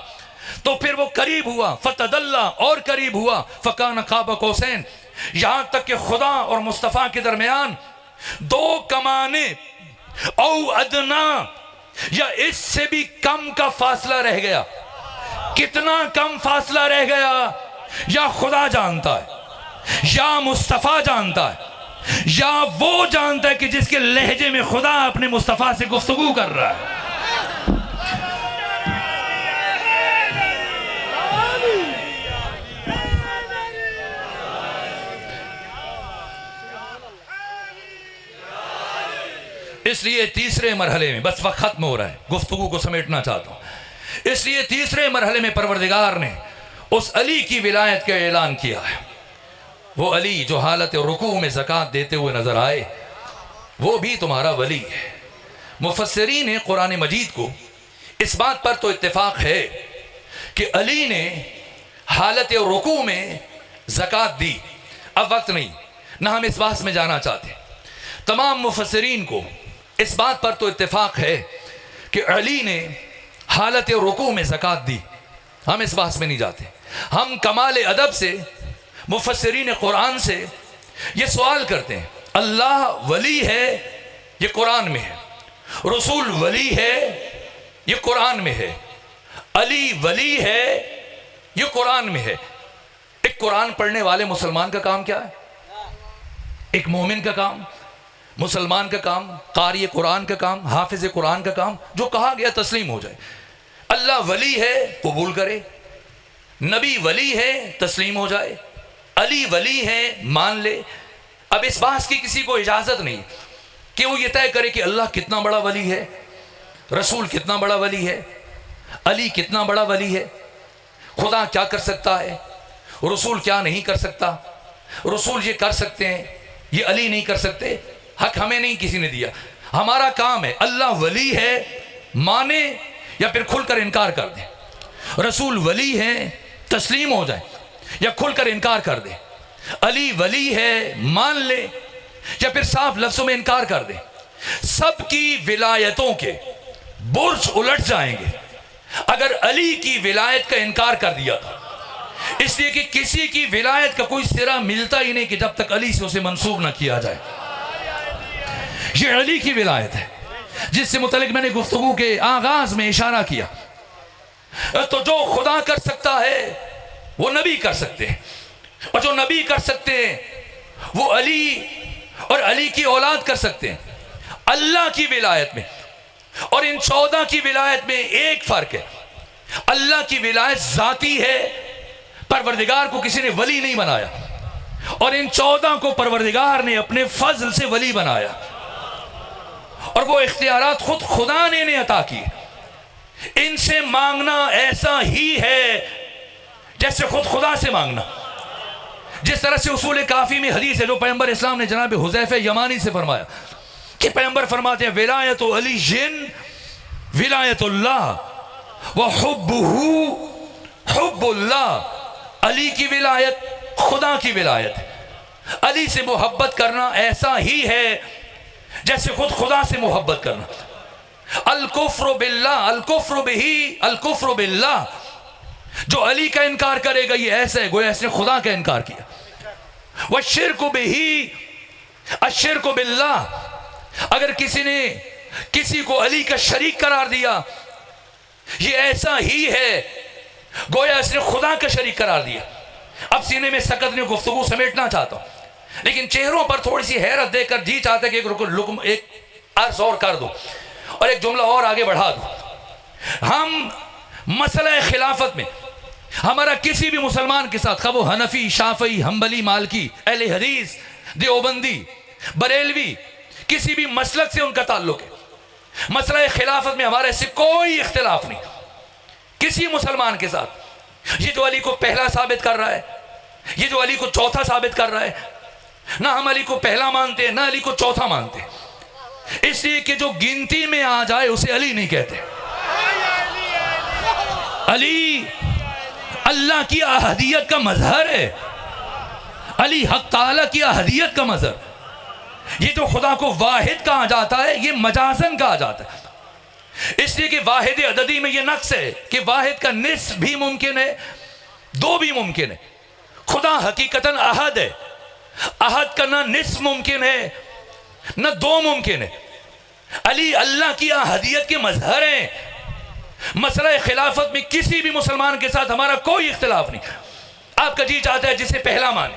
Speaker 1: तो फिर वो करीब हुआ, फतदल्ला, और करीब हुआ, फकान क़ाब कौसैन। यहां तक कि खुदा और मुस्तफ़ा के दरमियान दो कमाने औ अदना या इससे भी कम का फासला रह गया। कितना कम फासला रह गया या खुदा जानता है या मुस्तफ़ा जानता है या वो जानता है कि जिसके लहजे में खुदा अपने मुस्तफ़ा से गुफ्तगू कर रहा है। इसलिए तीसरे मरहले में, बस वक्त खत्म हो रहा है, गुफ्तगू को समेटना चाहता हूं। इसलिए तीसरे मरहले में परवरदिगार ने उस अली की विलायत का ऐलान किया है। वो अली जो हालत रुकू में ज़कात देते हुए नजर आए, वो भी तुम्हारा वली है। मुफस्सिरीन ने कुरान मजीद को इस बात पर तो इत्तेफाक है कि अली ने हालत रुकू में ज़कात दी। अब वक्त नहीं, ना हम इस बात में जाना चाहते। तमाम मुफस्सिरीन को इस बात पर तो इत्तेफाक है कि अली ने हालत रुकू में ज़कात दी। हम इस बात में नहीं जाते। हम कमाल अदब से मुफस्सिरीन कुरान से ये सवाल करते हैं, अल्लाह वली है ये कुरान में है, रसूल वली है ये कुरान में है, अली वली है ये कुरान में है। एक कुरान पढ़ने वाले मुसलमान का काम क्या है? एक मोमिन का काम, मुसलमान का काम, कारी कुरान का काम, हाफिज कुरान का काम, जो कहा गया तस्लीम हो जाए। अल्लाह वली है कबूल करे, नबी वली है तस्लीम हो जाए, अली वली है मान ले। अब इस बात की किसी को इजाजत नहीं कि वो ये तय करे कि अल्लाह कितना बड़ा वली है, रसूल कितना बड़ा वली है, अली कितना बड़ा वली है, खुदा क्या कर सकता है, रसूल क्या नहीं कर सकता, रसूल ये कर सकते हैं ये अली नहीं कर सकते। हक हमें नहीं किसी ने दिया। हमारा काम है अल्लाह वली है माने या फिर खुलकर इनकार कर दे, रसूल वली है तस्लीम हो जाए या खुलकर इनकार कर दे, अली वली है मान ले या फिर साफ लफ्जों में इनकार कर दे। सबकी विलायतों के बुर्ज उलट जाएंगे अगर अली की विलायत का इनकार कर दिया था। इसलिए कि किसी की विलायत का कोई सिरा मिलता ही नहीं कि जब तक अली से उसे मंसूब ना किया जाए। ये अली की विलायत है जिससे मुतल्लिक मैंने गुफ्तगू के आगाज में इशारा किया। तो जो खुदा कर सकता है वो नबी कर सकते हैं, और जो नबी कर सकते हैं वो अली और अली की औलाद कर सकते हैं। अल्लाह की विलायत में और इन 14 की विलायत में एक फर्क है। अल्लाह की विलायत जाती है, परवरदिगार को किसी ने वली नहीं बनाया, और इन 14 को परवरदिगार ने अपने फजल से वली बनाया और वो इख्तियारात खुद खुदा ने इन्हें अता की। इनसे मांगना ऐसा ही है जैसे खुद खुदा से मांगना। जिस तरह से उसूल काफी में हदीस है जो पैगंबर इस्लाम ने जनाब हुज़ैफा यमानी से फरमाया कि पैगंबर फरमाते हैं विलायत अली विलायतुल्लाह व हुब्बुहु हुब्बुल्लाह। अली की विलायत खुदा की विलायत। अली से मोहब्बत करना ऐसा ही है जैसे खुद खुदा से मोहब्बत करना। अल कुफ्र बिल्लाह अल कुफ्र बिही अल कुफ्र बिल्लाह। जो अली का इनकार करेगा ये ऐसा है गोया इसने खुदा का इनकार किया। वह शिर्क बिही अशिर्क बिल्लाह। अगर किसी ने किसी को अली का शरीक करार दिया ये ऐसा ही है गोया इसने खुदा का शरीक करार दिया। अब सीने में सकत ने गुफ्तगू समेटना चाहता हूं लेकिन चेहरों पर थोड़ी सी हैरत देखकर जी चाहता है कि एक अर्ज और कर दो और एक जुमला और आगे बढ़ा दो। हम मसला खिलाफत में हमारा किसी भी मुसलमान के साथ खा वो हनफी शाफी हम्बली मालकी अहले हदीस देवबंदी बरेलवी किसी भी मसलक से उनका ताल्लुक है। मसला खिलाफत में हमारे से कोई इख्तिलाफ नहीं किसी मुसलमान के साथ। ये जो अली को पहला साबित कर रहा है ये जो अली को चौथा साबित कर रहा है ना हम अली को पहला मानते हैं ना अली को चौथा मानते हैं। इसलिए कि जो गिनती में आ जाए उसे अली नहीं कहते। अली अल्लाह की अहदियत का मजहर है। अली हक ताला की अहदियत का मजहर। ये जो खुदा को वाहिद कहा जाता है ये मजाजन कहा जाता है इसलिए कि वाहिद अददी में ये नक्स है कि वाहिद का निस्फ भी मुमकिन है दो भी मुमकिन है। खुदा हकीकतन अहद है। अहद का ना निस्फ मुमकिन है ना दो मुमकिन है। अली अल्लाह की अहदियत के मजहर हैं। मसला खिलाफत में किसी भी मुसलमान के साथ हमारा कोई इख्तिलाफ नहीं। आपका जी चाहता है जिसे पहला माने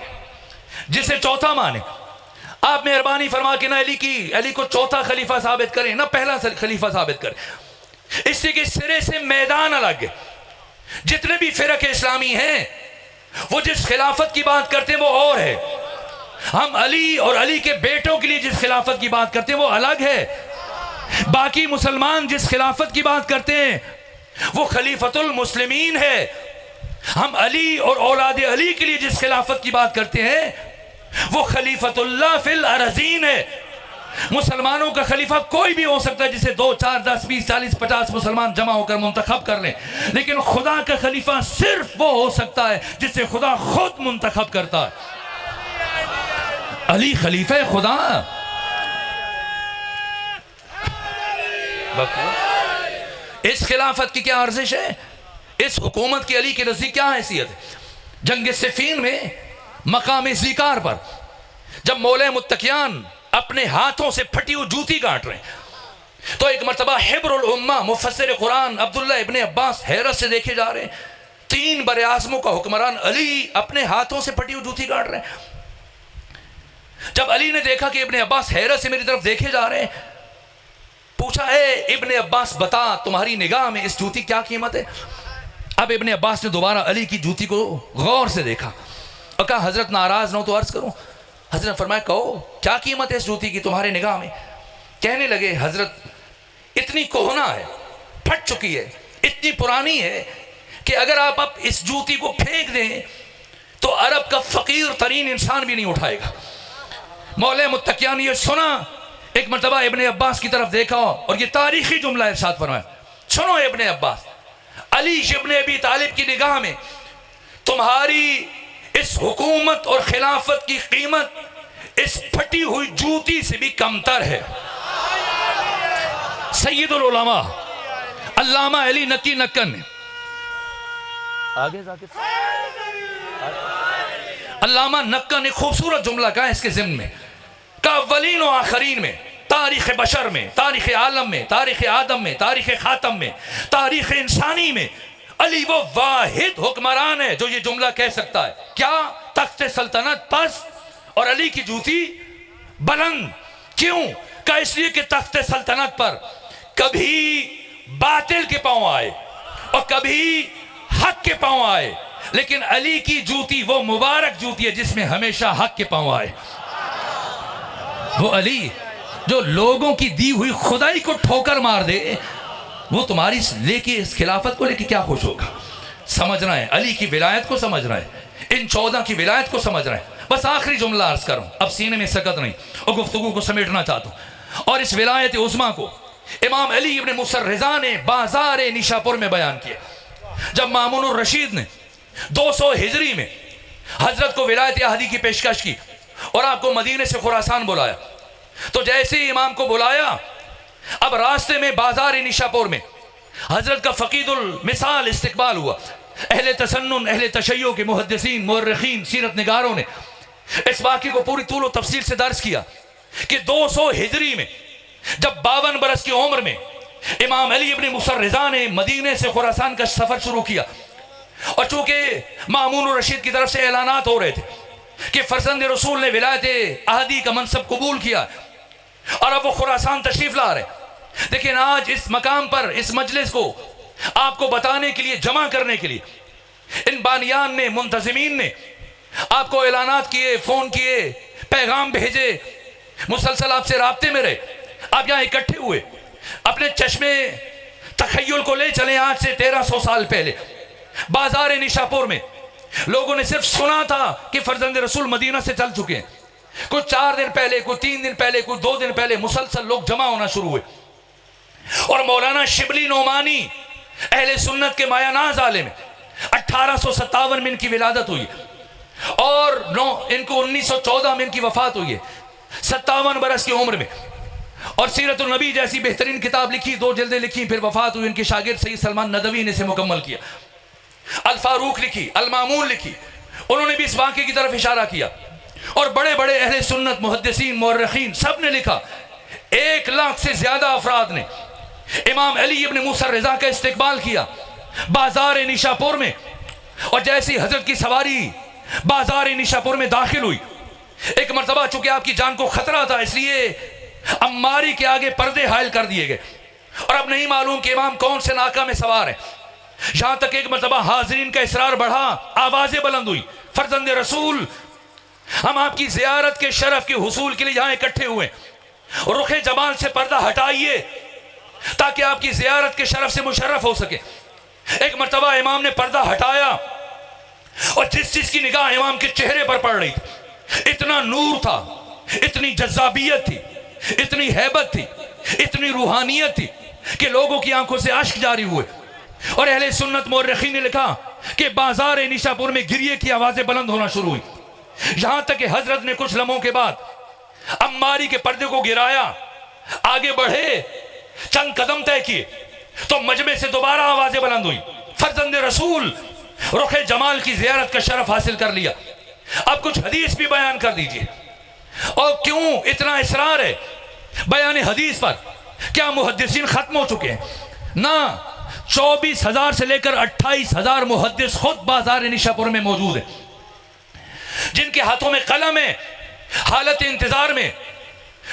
Speaker 1: जिसे चौथा माने। आप मेहरबानी फरमा के ना अली को चौथा खलीफा साबित करें ना पहला खलीफा साबित करें। इसलिए कि सिरे से मैदान अलग है। जितने भी फिरक इस्लामी हैं वो जिस खिलाफत की बात करते हैं वो और है। हम अली और अली के बेटों के लिए जिस खिलाफत की बात करते हैं वो अलग है। बाकी मुसलमान जिस खिलाफत की बात करते हैं वो खलीफतुल मुस्लिमीन है। हम अली और औलाद अली के लिए जिस खिलाफत की बात करते हैं वो खलीफतुल्लाह फिल अरज़ीन है। मुसलमानों का खलीफा कोई भी हो सकता है जिसे 2 4 10 20 40 50 मुसलमान जमा होकर मुंतखब कर लें लेकिन खुदा का खलीफा सिर्फ वो हो सकता है जिसे खुदा खुद मुंतखब करता है। अली खलीफा खुदा। इस खिलाफत की क्या अर्जिश है? इस हुकूमत की अली के नज़दीक क्या हैसियत है? जंग सिफीन में मकाम ज़िकार पर जब मौला मुत्तकियान अपने हाथों से फटी हुई जूती काट रहे हैं तो एक मरतबा हिब्रुल उम्मा मुफस्सिर कुरान अब्दुल्ला इब्ने अब्बास हैरत से देखे जा रहे हैं। 3 बरे आज़मों का हुक्मरान अली अपने हाथों से फटी हुई जूती काट रहे हैं। जब अली ने देखा कि इब्ने अब्बास हैरत से मेरी तरफ देखे जा रहे हैं पूछा है इब्ने अब्बास बता तुम्हारी निगाह में इस जूती क्या कीमत है? अब इब्ने अब्बास ने दोबारा अली की जूती को गौर से देखा और कहा हजरत नाराज ना हो तो अर्ज करूं। हजरत ने फरमाया कहो क्या कीमत है इस जूती की तुम्हारे निगाह में? कहने लगे हजरत इतनी कोहना है फट चुकी है इतनी पुरानी है कि अगर आप अब इस जूती को फेंक दें तो अरब का फकीर तरीन इंसान भी नहीं उठाएगा। मौला मुत्तकियान ने ये सुना एक मरतबा इब्ने अब्बास की तरफ देखा और ये तारीखी जुमला इरशाद फरमाया सुनो इब्ने अब्बास अली इब्ने अबी तालिब की निगाह में तुम्हारी इस हुकूमत और खिलाफत की कीमत इस फटी हुई जूती से भी कमतर है। सैयदुल उलमा अल्लामा अली नकी नक्कन ने आगे जाके अल्लामा नक्कन ने खूबसूरत जुमला कहा इसके ज़िम्न में का अव्वलीन और आखरीन में तारीख़ बशर में तारीख़ आलम में तारीख़ आदम में तारीख़ ख़ातम में तारीख़ इंसानी में अली वो वाहिद हुक्मरान है जो ये जुमला कह सकता है। क्या तख्त सल्तनत पस्त और अली की जूती बुलंद? क्यों? का इसलिए कि तख्त सल्तनत पर कभी बातिल के पांव आए और कभी हक के पांव आए लेकिन अली की जूती वो मुबारक जूती है जिसमें हमेशा हक के पांव आए। वो अली जो लोगों की दी हुई खुदाई को ठोकर मार दे, वो तुम्हारी लेके इस खिलाफत को लेके क्या खुश होगा। समझना है, अली की विलायत को समझना है, इन 14 की विलायत को समझना है। बस आखिरी जुमला अर्ज करूं, अब सीने में सकत नहीं और गुफ्तगू को समेटना चाहता हूं। और इस विलायत उस्मा को इमाम अली इब्न मुसर रिजा ने बाजार निशापुर में बयान किया। जब मामून रशीद ने 200 हिजरी में हजरत को विलायत अहदी की पेशकश की और आपको मदीने से खुरासान बुलाया, तो जैसे ही इमाम को बुलाया, अब रास्ते में बाजार निशापुर में हजरत का फकीदुल मिसाल इस्तिकबाल हुआ। अहले तसन्नुन, अहले तशय्यो के मुहद्दिसीन, मुअर्रिखीन, सीरत निगारों ने इस वाक़े को पूरी तूल और तफसील से दर्ज किया कि 200 हिजरी में जब 52 बरस की उम्र में इमाम अली इब्न मुसर रिजा ने मदीने से खुरासान का सफर शुरू किया, और चूंकि मामून रशीद की तरफ से ऐलानात हो रहे थे कि फरजंद रसूल ने विलायत अहदी का मनसब कबूल किया और अब वो खुरासान तशरीफ ला रहे। लेकिन आज इस मकाम पर इस मजलिस को आपको बताने के लिए, जमा करने के लिए इन बानियान ने, मुंतजिमीन ने आपको ऐलानात किए, फोन किए, पैगाम भेजे, मुसलसल आपसे राब्ते में रहे। आप यहाँ इकट्ठे हुए, अपने चश्मे तखय्युल को ले चले। आज से 1300 साल पहले बाजार निशापुर में लोगों ने सिर्फ सुना था कि फरजंद रसूल मदीना से चल चुके हैं। कुछ 4 दिन पहले, कुछ 3 दिन पहले, कुछ 2 दिन पहले मुसलसल लोग जमा होना शुरू हुए और मौलाना शिबली नोमानी अहले सुन्नत के मायानाज आलिम में 1857 में इनकी विलादत हुई और इनको 1914 में इनकी वफात हुई है, 57 बरस की उम्र में। और सीरत नबी जैसी बेहतरीन किताब लिखी, 2 जल्दें लिखी, फिर वफात हुई। इनके शागिर्द सैयद सलमान नदवी ने इसे मुकम्मल किया। अल फारूक लिखी, अल मामून लिखी, उन्होंने भी इस वाक़े की तरफ इशारा किया। और बड़े बड़े अहले सुन्नत, मुहद्दिसीन, मुअर्रिखीन सब ने लिखा। 1 लाख से ज्यादा अफराद ने इमाम अली इब्न मुसर रिजा का इस्तिकबाल किया बाजार निशापुर में। और जैसी हजरत की सवारी बाजार निशापुर में दाखिल हुई, एक मरतबा चूंकि आपकी जान को खतरा था, इसलिए अम्मारी के आगे पर्दे हायल कर दिए गए और अब नहीं मालूम कि इमाम कौन से नाका में सवार है। यहां तक एक मरतबा हाजरीन का इसरार बढ़ा, आवाजें बुलंद हुई, फरजंद रसूल, हम आपकी जियारत के शरफ के हुसूल के लिए यहां इकट्ठे हुए, रुखे जमाल से पर्दा हटाइए ताकि आपकी जियारत के शरफ से मुशर्रफ हो सके। एक मरतबा इमाम ने पर्दा हटाया और जिस चीज की निगाह इमाम के चेहरे पर पड़ रही थी, इतना नूर था, इतनी जज्बाबियत थी, इतनी हैबत थी, इतनी रूहानियत थी कि लोगों की आंखों से अश्क जारी हुए। और अहले सुन्नत मुअर्रिखीन ने लिखा कि बाजार निशापुर में गिरिए की आवाजें बुलंद होना शुरू हुई, यहां तक कि हजरत ने कुछ लम्हों के बाद अम्मारी के पर्दे को गिराया, आगे बढ़े, चंद कदम तय किए तो मजमे से दोबारा आवाजें बुलंद हुई, फरजंद रसूल, रुखे जमाल की जियारत का शरफ हासिल कर लिया। अब कुछ हदीस भी बयान कर दीजिए। और क्यों इतना इसरार है बयान हदीस पर? क्या मुहद्दिसीन खत्म हो चुके हैं? ना, 24,000 से लेकर 28,000 मुहद्दिस खुद बाजार निशापुर में मौजूद है, जिनके हाथों में कलम है। हालत इंतजार में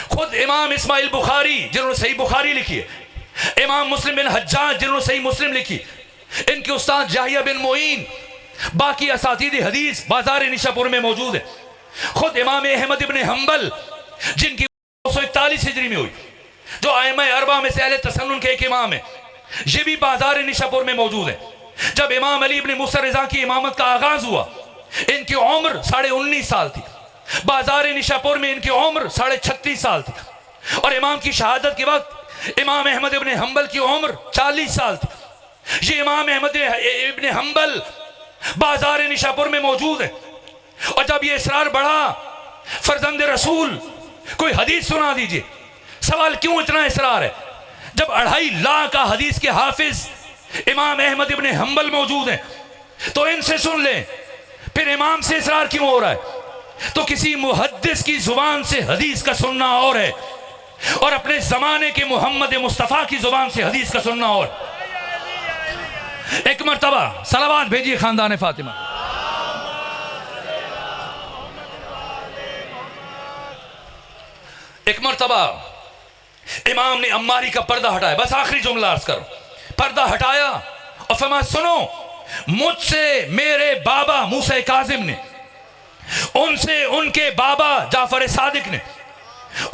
Speaker 1: खुद इमाम इस्माइल बुखारी जिन्होंने सही बुखारी लिखी है, इमाम मुस्लिम बिन हज्जाज जिन्होंने सही मुस्लिम लिखी, इनके उस्ताद जाहिया बिन मोइन, बाकी असातीद हदीस बाजार निशापुर में मौजूद है। खुद इमाम अहमद इब्न हंबल जिनकी 241 हिजरी में हुई, जो आइमा अरबा में से अहले तसन्नुन के एक इमाम है, ये भी बाजार निशापुर में मौजूद है। जब इमाम अली इब्न मुसर रिजा की इमामत का आगाज हुआ, इनकी उम्र 19.5 साल थी। बाजार निशापुर में इनकी उम्र 36.5 साल थी। और इमाम की शहादत के वक्त इमाम अहमद इब्न हंबल की उम्र 40 साल थी। ये इमाम अहमद इब्न हंबल बाजार निशापुर में मौजूद है। और जब ये इसरार बढ़ा, फरजंद रसूल, कोई हदीस सुना दीजिए। सवाल क्यों इतना इसरार है? जब 2.5 लाख का हदीस के हाफिज इमाम अहमद इब्न हंबल मौजूद हैं, तो इनसे सुन लें। फिर इमाम से इसरार क्यों हो रहा है? तो किसी मुहद्दिस की जुबान से हदीस का सुनना और है, और अपने जमाने के मोहम्मद मुस्तफा की जुबान से हदीस का सुनना और। एक मर्तबा सलावात भेजिए खानदान फातिमा। एक मर्तबा इमाम ने अम्मारी का पर्दा हटाया, बस आखिरी जुमला अर्ज करो, पर्दा हटाया और फरमाया सुनो मुझसे मेरे बाबा मूसा काजिम ने, उनसे उनके बाबा जाफर सादिक ने,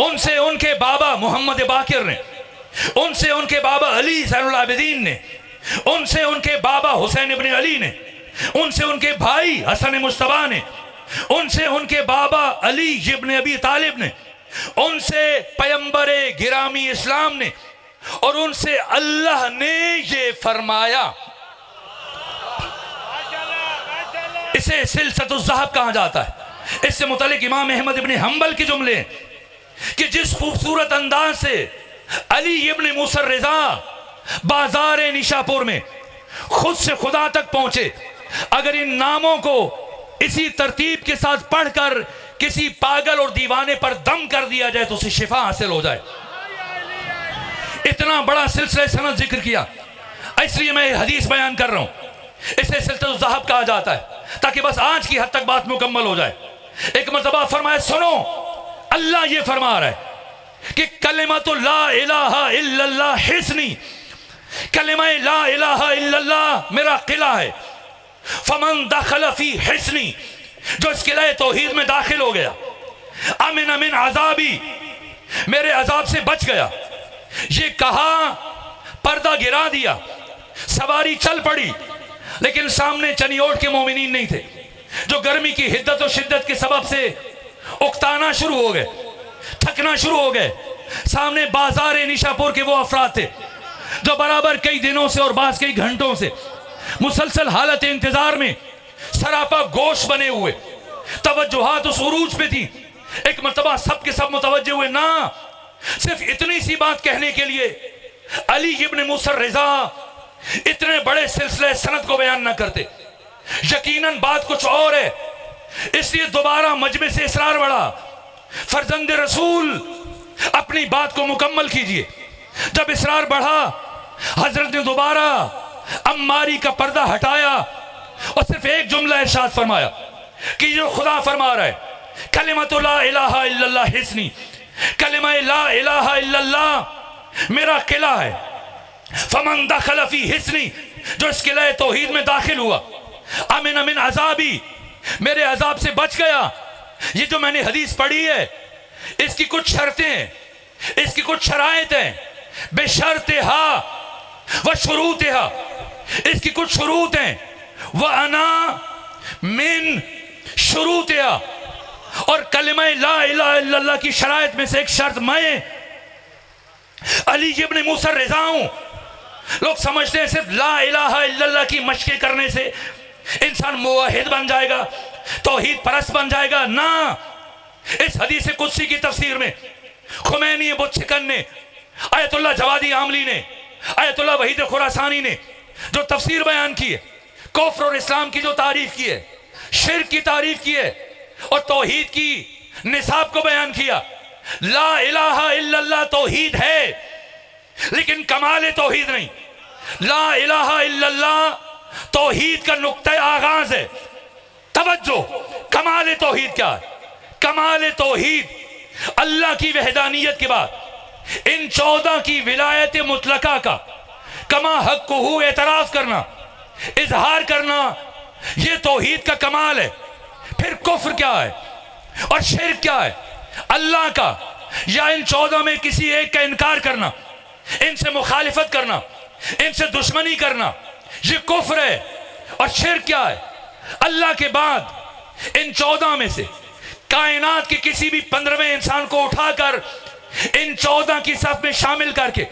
Speaker 1: उनसे उनके बाबा मोहम्मद बाकिर ने, उनसे उनके बाबा अली ज़ैनुल आबिदीन ने, उनसे उनके बाबा हुसैन इब्न अली ने, उनसे उनके भाई हसन मुस्तफा ने, उनसे उनके बाबा अली इब्न अबी तालिब ने, उनसे पैगंबरे गिरामी इस्लाम ने, और उनसे अल्लाह ने ये फरमाया। इसे सिलसिलतुज़ ज़हब कहा जाता है। इससे मुतल्लिक इमाम अहमद इब्न हंबल के जुमले कि जिस खूबसूरत अंदाज से अली इब्न मूसा रिज़ा बाजार निशापुर में खुद से खुदा तक पहुंचे, अगर इन नामों को इसी तरतीब के साथ पढ़कर किसी पागल और दीवाने पर दम कर दिया जाए तो उसे शिफा हासिल हो जाए। इतना बड़ा सिलसिला सनद जिक्र किया, इसलिए मैं हदीस बयान कर रहा हूं। इसे सिलसिला ज़हब कहा जाता है ताकि बस आज की हद तक बात मुकम्मल हो जाए। एक मर्तबा फरमाया, सुनो, अल्लाह ये फरमा रहा है कि कलिमतु ला इलाहा इल्लल्लाह हिस्नी, कलिमा ला इलाहा इल्लल्लाह मेरा किला है। फमन दखल फी हिस्नी, जो इस किला तौहीद में दाखिल हो गया, अमिन अमिन अजाबी, मेरे अजाब से बच गया। ये कहा, पर्दा गिरा दिया, सवारी चल पड़ी, लेकिन सामने चनियोट के मोमिनीन नहीं थे, जो गर्मी की हिद्दत और शिद्दत के सबब से उकताना शुरू हो गए, थकना शुरू हो गए। सामने बाजार निशापुर के वो अफराद थे जो बराबर कई दिनों से और बास कई घंटों से मुसलसल हालत इंतजार में सरापा गोश बने हुए, तवज्जुहात उस उरूज पे थी। एक मर्तबा सब के सब मुतवज्जे हुए, ना सिर्फ इतनी सी बात कहने के लिए अली इब्न मूसा रिज़ा इतने बड़े सिलसिले सनद को बयान ना करते। यकीनन बात कुछ और है, इसलिए दोबारा मजमे से इसरार बढ़ा, फर्जंद रसूल अपनी बात को मुकम्मल कीजिए। जब इसरार बढ़ा, हजरत ने दोबारा अम्मारी का पर्दा हटाया और सिर्फ एक जुमला इरशाद फरमाया कि जो खुदा फरमा रहा है, कलिमतु ला इलाहा इल्लल्लाह हिस्नी, कलिमा ला इलाहा इल्लल्लाह मेरा किला है। फमन दखल फी हिस्नी, जो इस किला तौहीद में दाखिल हुआ, अमिन अमिन अजाबी, मेरे अजाब से बच गया। ये जो मैंने हदीस पढ़ी है, इसकी कुछ शर्तें हैं, इसकी कुछ शराइत हैं, बेशर्तिहा व शुरूतिहा, इसकी कुछ शुरूत हैं, व अना मिन शुरूतिहा, और कलिमा ला इलाहा इल्लल्लाह की शराइत में से एक शर्त मैं अली इब्न मूसा रिज़ा हूं। लोग समझते हैं सिर्फ ला इलाहा इल्लल्लाह की मशक़ें करने से इंसान मुवाहिद बन जाएगा, तौहीद परस्त बन जाएगा। ना, इस हदीस कुदसी की तफसीर में खुमैनी बुतशिकन ने, आयतुल्लाह जवादी आमली ने, आयतुल्लाह वहीद खुरासानी ने जो तफसीर बयान की है, कुफ्र और इस्लाम की जो तारीफ की है, शिर्क की तारीफ की है और तौहीद की निसाब को बयान किया। ला इलाहा इल्लल्लाह तौहीद है, लेकिन कमाल तौहीद नहीं। ला इलाहा इल्लल्लाह तौहीद का नुक्ता आगाज है। तवज्जो, कमाल तौहीद क्या है? कमाल तौहीद अल्लाह की वहदानियत के बाद इन 14 की विलायत मुतलका का कमा हक़्क़ुहु एतराफ़ करना, इजहार करना, यह तौहीद का कमाल है। फिर कुफ्र क्या है और शिर्क क्या है? अल्लाह का या इन 14 में किसी एक का इनकार करना, इनसे मुखालिफत करना, इनसे दुश्मनी करना, ये कुफ्र है। और शिर्क क्या है? अल्लाह के बाद इन 14 में से कायनात के किसी भी 15वें इंसान को उठाकर इन 14 की सफ में शामिल करके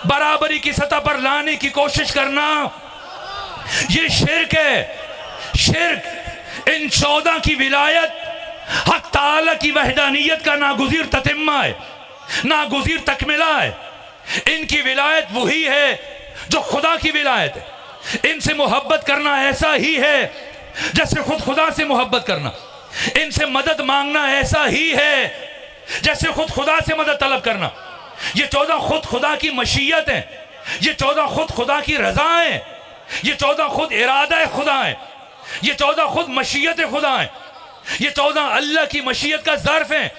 Speaker 1: बराबरी की सतह पर लाने की कोशिश करना, ये शिर्क है। शिर्क इन 14 की विलायत हक ताला की वहदानियत का नागुज़ीर ततिम्मा है, नागुज़ीर तकमिला है। इनकी विलायत वही है जो खुदा की विलायत है। इनसे मोहब्बत करना ऐसा ही है जैसे खुद खुदा से मोहब्बत करना। इनसे मदद मांगना ऐसा ही है जैसे खुद खुदा से मदद तलब करना। ये 14 खुद खुदा की मशीयत है, ये 14 खुद खुदा की रजा है, ये 14 खुद इरादा खुदा है, ये 14 खुद मशीयत खुदा है, ये 14 अल्लाह की मशीयत का ज़र्फ है।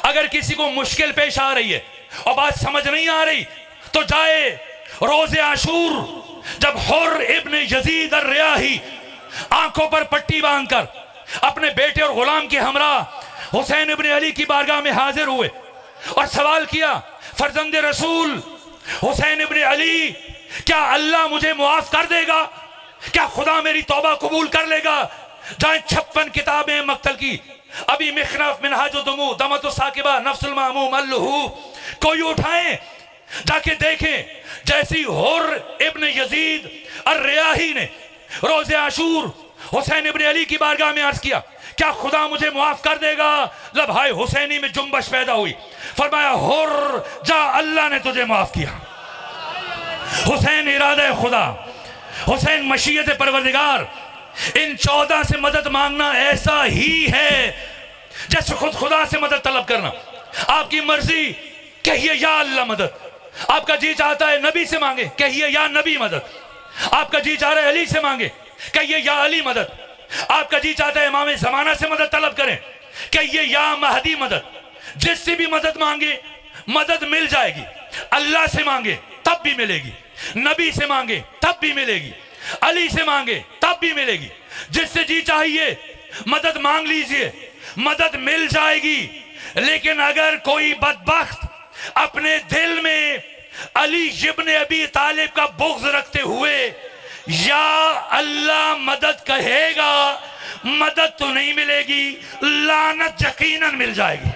Speaker 1: अगर किसी को मुश्किल पेश आ रही है और बात समझ नहीं आ रही तो जाए रोज़े आशूर
Speaker 2: जब हुर इब्न यजीद अर्रयाही आंखों पर पट्टी बांधकर अपने बेटे और गुलाम के हमरा हुसैन इब्न अली की बारगाह में हाजिर हुए और सवाल किया, फर्जंद रसूल हुसैन इब्न अली, क्या अल्लाह मुझे मुआफ कर देगा? क्या खुदा मेरी तौबा कबूल कर लेगा? जाए 56 किताबें मक्तल की, अभी मिखनफ मिनहाजुद्दुमू दमतु साकिबा नफ्सुल मामूम अल्लहू, कोई उठाएं जाके देखें। जैसी हुर इब्न यजीद अर्रयाही ने रोज़े आशूर हुसैन इब्न अली की बारगाह में अर्ज किया, क्या खुदा मुझे मुआफ कर देगा? लबहाय हुसैनी में जुम्बश पैदा हुई। फरमाया, हुर जा, अल्लाह ने तुझे माफ किया। हुसैन इरादा खुदा, हुसैन मशीयत परवरदिगार। इन 14 से मदद मांगना ऐसा ही है जैसे खुद खुदा से मदद तलब करना। आपकी मर्जी, कहिए या अल्लाह मदद। आपका जी चाहता है नबी से मांगे, कहिए या नबी मदद। आपका जी चाह रहा है अली से मांगे, कहिए या अली मदद। आपका जी चाहता है इमाम ज़माना से मदद तलब करें, कहिए या महदी मदद। जिससे भी मदद मांगे मदद मिल जाएगी। अल्लाह से मांगे तब भी मिलेगी, नबी से मांगे तब भी मिलेगी, अली से मांगे तब भी मिलेगी। जिससे जी चाहिए मदद मांग लीजिए, मदद मिल जाएगी। लेकिन अगर कोई बदबख्त अपने दिल में अली इब्न अबी तालिब का बुग़्ज़ रखते हुए या अल्लाह मदद कहेगा, मदद तो नहीं मिलेगी, लानत यकीनन मिल जाएगी।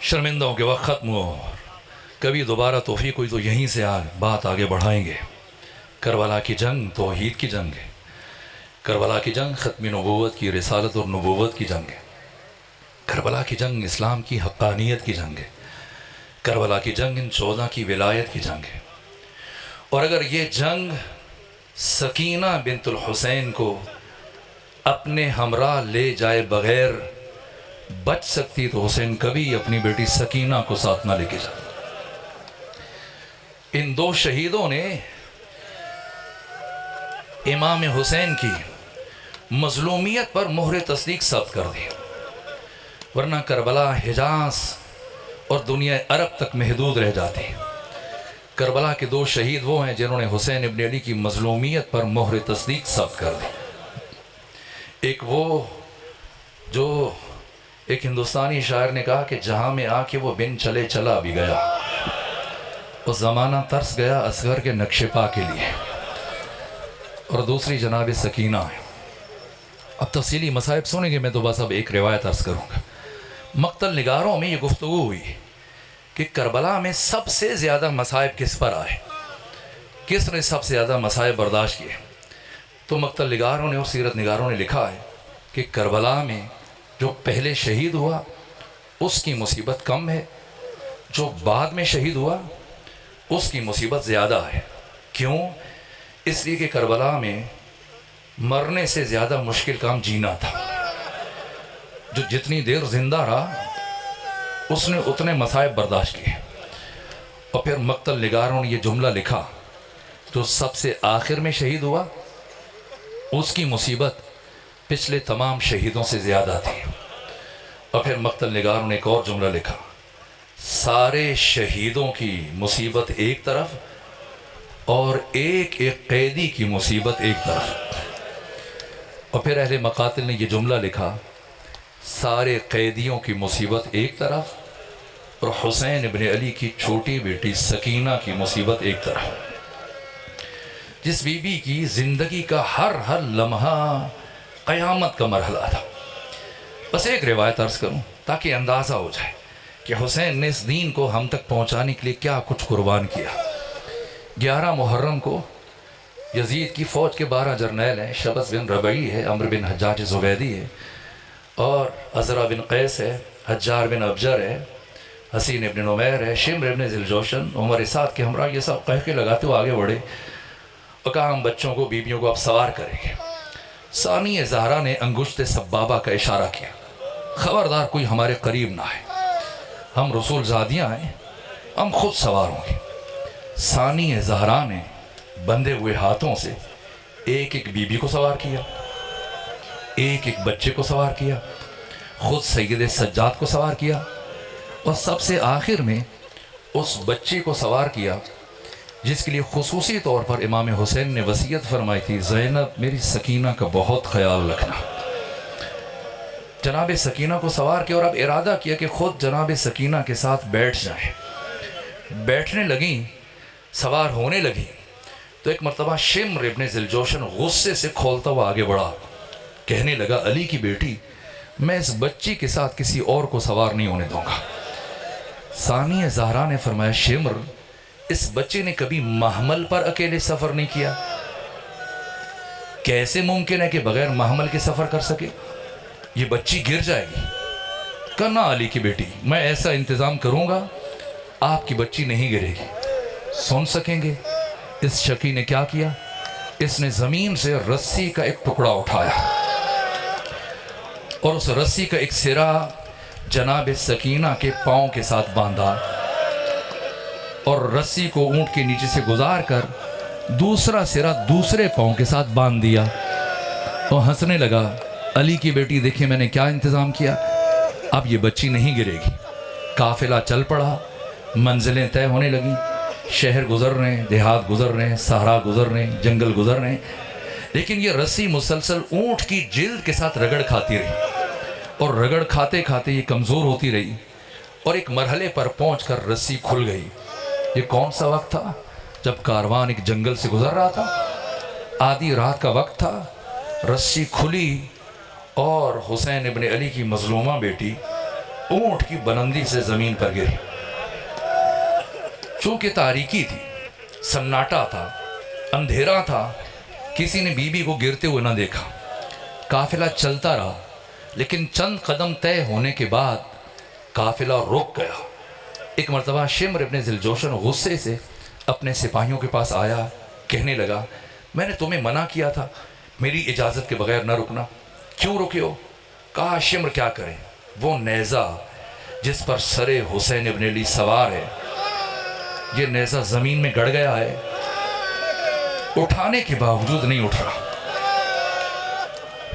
Speaker 1: शर्मिंदा हो के वक्त ख़त्म हो, कभी दोबारा तौफीक हुई तो यहीं से बात आगे बढ़ाएंगे। करबला की जंग तौहीद की जंग है। करबला की जंग ख़त्म नबूवत की, रिसालत और नबूवत की जंग है। करबला की जंग इस्लाम की हक़ानियत की जंग है। करबला की जंग इन 14 की विलायत की जंग है। और अगर ये जंग सकीना बिन्तुल हुसैन को अपने हमरा ले जाए बग़ैर बच सकती तो हुसैन कभी अपनी बेटी सकीना को साथ ना लेके जाता। इन 2 शहीदों ने इमाम हुसैन की मज़लूमियत पर मोहर तस्दीक साबित कर दी, वरना करबला हिजाज और दुनिया अरब तक महदूद रह जाती। करबला के 2 शहीद वो हैं जिन्होंने हुसैन इब्न अली की मज़लूमियत पर मोहर तस्दीक साबित कर दी। एक वो जो एक हिंदुस्तानी शायर ने कहा कि जहाँ में आके वो बिन चले चला भी गया, उस ज़माना तरस गया असगर के नक्शे पा के लिए। और दूसरी जनाब सकीना है। अब तफसीली मसाइब सुनेंगे, मैं तो बस अब एक रिवायत अर्ज़ करूँगा। मक्तल निगारों में ये गुफ्तगू हुई कि करबला में सबसे ज़्यादा मसाइब किस पर आए, किसने सबसे ज़्यादा मसाइब बर्दाश्त किए। तो मक्तल निगारों ने और सीरत निगारों ने लिखा है कि करबला में जो पहले शहीद हुआ उसकी मुसीबत कम है, जो बाद में शहीद हुआ उसकी मुसीबत ज़्यादा है। क्यों? इसलिए कि करबला में मरने से ज़्यादा मुश्किल काम जीना था। जो जितनी देर ज़िंदा रहा उसने उतने मसाइब बर्दाश्त किए। और फिर मक्तल निगारों ने यह जुमला लिखा, जो सबसे आखिर में शहीद हुआ उसकी मुसीबत पिछले तमाम शहीदों से ज़्यादा थी। और फिर मक्तल निगारों ने एक और जुमला लिखा, सारे शहीदों की मुसीबत एक तरफ और एक एक कैदी की मुसीबत एक तरफ। और फिर अहले मकातिल ने यह जुमला लिखा, सारे कैदियों की मुसीबत एक तरफ और हुसैन इब्न अली की छोटी बेटी सकीना की मुसीबत एक तरफ। जिस बीबी की ज़िंदगी का हर लम्हा क़यामत का मरहला था। बस एक रिवायत अर्ज़ करूँ ताकि अंदाज़ा हो जाए कि हुसैन ने इस दीन को हम तक पहुँचाने के लिए क्या कुछ कुर्बान किया। 11 मुहर्रम को यजीद की फ़ौज के 12 जर्नैल हैं। शबस बिन रबई है, अम्र बिन हज्जाज ज़ुबैदी है और अज़रा बिन कैस है, हज्जार बिन अबजर है, हसीन इब्न नुमैर है, शिम्र इब्न ज़िलजोशन, उमर इसाद के हमरा, ये सब कह के लगाते हुए आगे बढ़े और कहा हम बच्चों को बीबियों को आप सवार करेंगे। सानी ज़हरा ने अंगुश्त सब्बाबा का इशारा किया, ख़बरदार कोई हमारे करीब ना आए, हम रसूल ज़ादियाँ हैं, हम खुद सवार होंगे। सानी ज़हरा ने बंधे हुए हाथों से एक एक बीबी को सवार किया, एक एक बच्चे को सवार किया, खुद सैयद सज्जाद को सवार किया और सबसे आखिर में उस बच्चे को सवार किया जिसके लिए खुसूसी तौर पर इमाम हुसैन ने वसीयत फरमाई थी, ज़ैनब मेरी सकीना का बहुत ख्याल रखना। जनाब सकीना को सवार किया और अब इरादा किया कि खुद जनाब सकीना के साथ बैठ जाए। बैठने लगी, सवार होने लगी तो एक मरतबा शिम्र इब्ने ज़िलजोशन गुस्से से खोलता हुआ आगे बढ़ा, कहने लगा, अली की बेटी, मैं इस बच्ची के साथ किसी और को सवार नहीं होने दूंगा। सानी ज़हरा ने फरमाया, शिम्र, इस बच्चे ने कभी महमल पर अकेले सफ़र नहीं किया, कैसे मुमकिन है कि बगैर महमल के सफ़र कर सके, ये बच्ची गिर जाएगी। करना अली की बेटी, मैं ऐसा इंतज़ाम करूँगा आपकी बच्ची नहीं गिरेगी। सुन सकेंगे इस शकी ने क्या किया, इसने ज़मीन से रस्सी का एक टुकड़ा उठाया और उस रस्सी का एक सिरा जनाब सकीना के पाँव के साथ बांधा और रस्सी को ऊंट के नीचे से गुजार कर दूसरा सिरा दूसरे पाँव के साथ बांध दिया। तो हंसने लगा, अली की बेटी देखिए मैंने क्या इंतज़ाम किया, अब ये बच्ची नहीं गिरेगी। काफिला चल पड़ा, मंजिलें तय होने लगी, शहर गुजर रहे हैं, देहात गुजर रहे हैं, सहरा गुजर रहे हैं, जंगल गुजर रहे हैं, लेकिन ये रस्सी मुसलसल ऊंट की जिल्द के साथ रगड़ खाती रही और रगड़ खाते खाते ये कमज़ोर होती रही और एक मरहले पर पहुंचकर रस्सी खुल गई। ये कौन सा वक्त था जब कारवान एक जंगल से गुजर रहा था, आधी रात का वक्त था, रस्सी खुली और हुसैन इब्ने अली की मजलूमा बेटी ऊंट की बुलंदी से ज़मीन पर गिरी। चूँकि तारीकी थी, सन्नाटा था, अंधेरा था, किसी ने बीबी को गिरते हुए ना देखा। काफिला चलता रहा, लेकिन चंद कदम तय होने के बाद काफिला रुक गया। एक मरतबा शिम्र इब्ने ज़िलजोशन गुस्से से अपने सिपाहियों के पास आया, कहने लगा, मैंने तुम्हें मना किया था मेरी इजाज़त के बगैर न रुकना, क्यों रुके हो? कहा, शिम्र क्या करें, वो नेज़ा जिस पर सरे हुसैन इब्ने अली सवार है, ये नेज़ा ज़मीन में गड़ गया है, उठाने के बावजूद नहीं उठ रहा।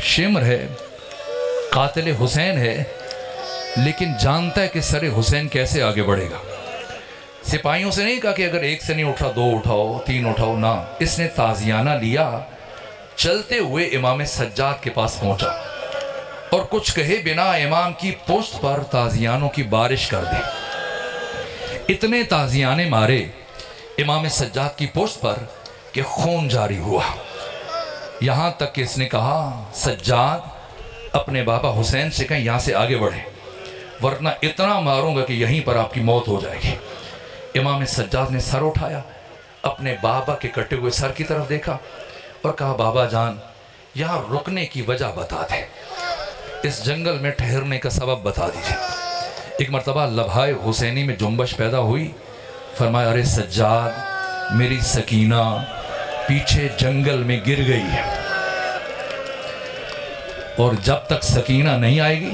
Speaker 1: शिम्र है, कातिल हुसैन है, लेकिन जानता है कि सरे हुसैन कैसे आगे बढ़ेगा। सिपाहियों से नहीं कहा कि अगर एक से नहीं उठा दो उठाओ, तीन उठाओ, ना, इसने ताजियाना लिया, चलते हुए इमाम सज्जाद के पास पहुंचा और कुछ कहे बिना इमाम की पुश्त पर ताजियानों की बारिश कर दी। इतने ताजियाने मारे इमाम सज्जाद की पुश्त पर कि खून जारी हुआ। यहाँ तक कि इसने कहा, सज्जाद अपने बाबा हुसैन से कहें यहाँ से आगे बढ़े, वरना इतना मारूंगा कि यहीं पर आपकी मौत हो जाएगी। इमाम सज्जाद ने सर उठाया, अपने बाबा के कटे हुए सर की तरफ देखा और कहा, बाबा जान, यहाँ रुकने की वजह बता दें, इस जंगल में ठहरने का सबब बता दीजिए। एक मरतबा लभाए हुसैनी में जुम्बश पैदा हुई, फरमाया, अरे सज्जाद, मेरी सकीना पीछे जंगल में गिर गई है और जब तक सकीना नहीं आएगी,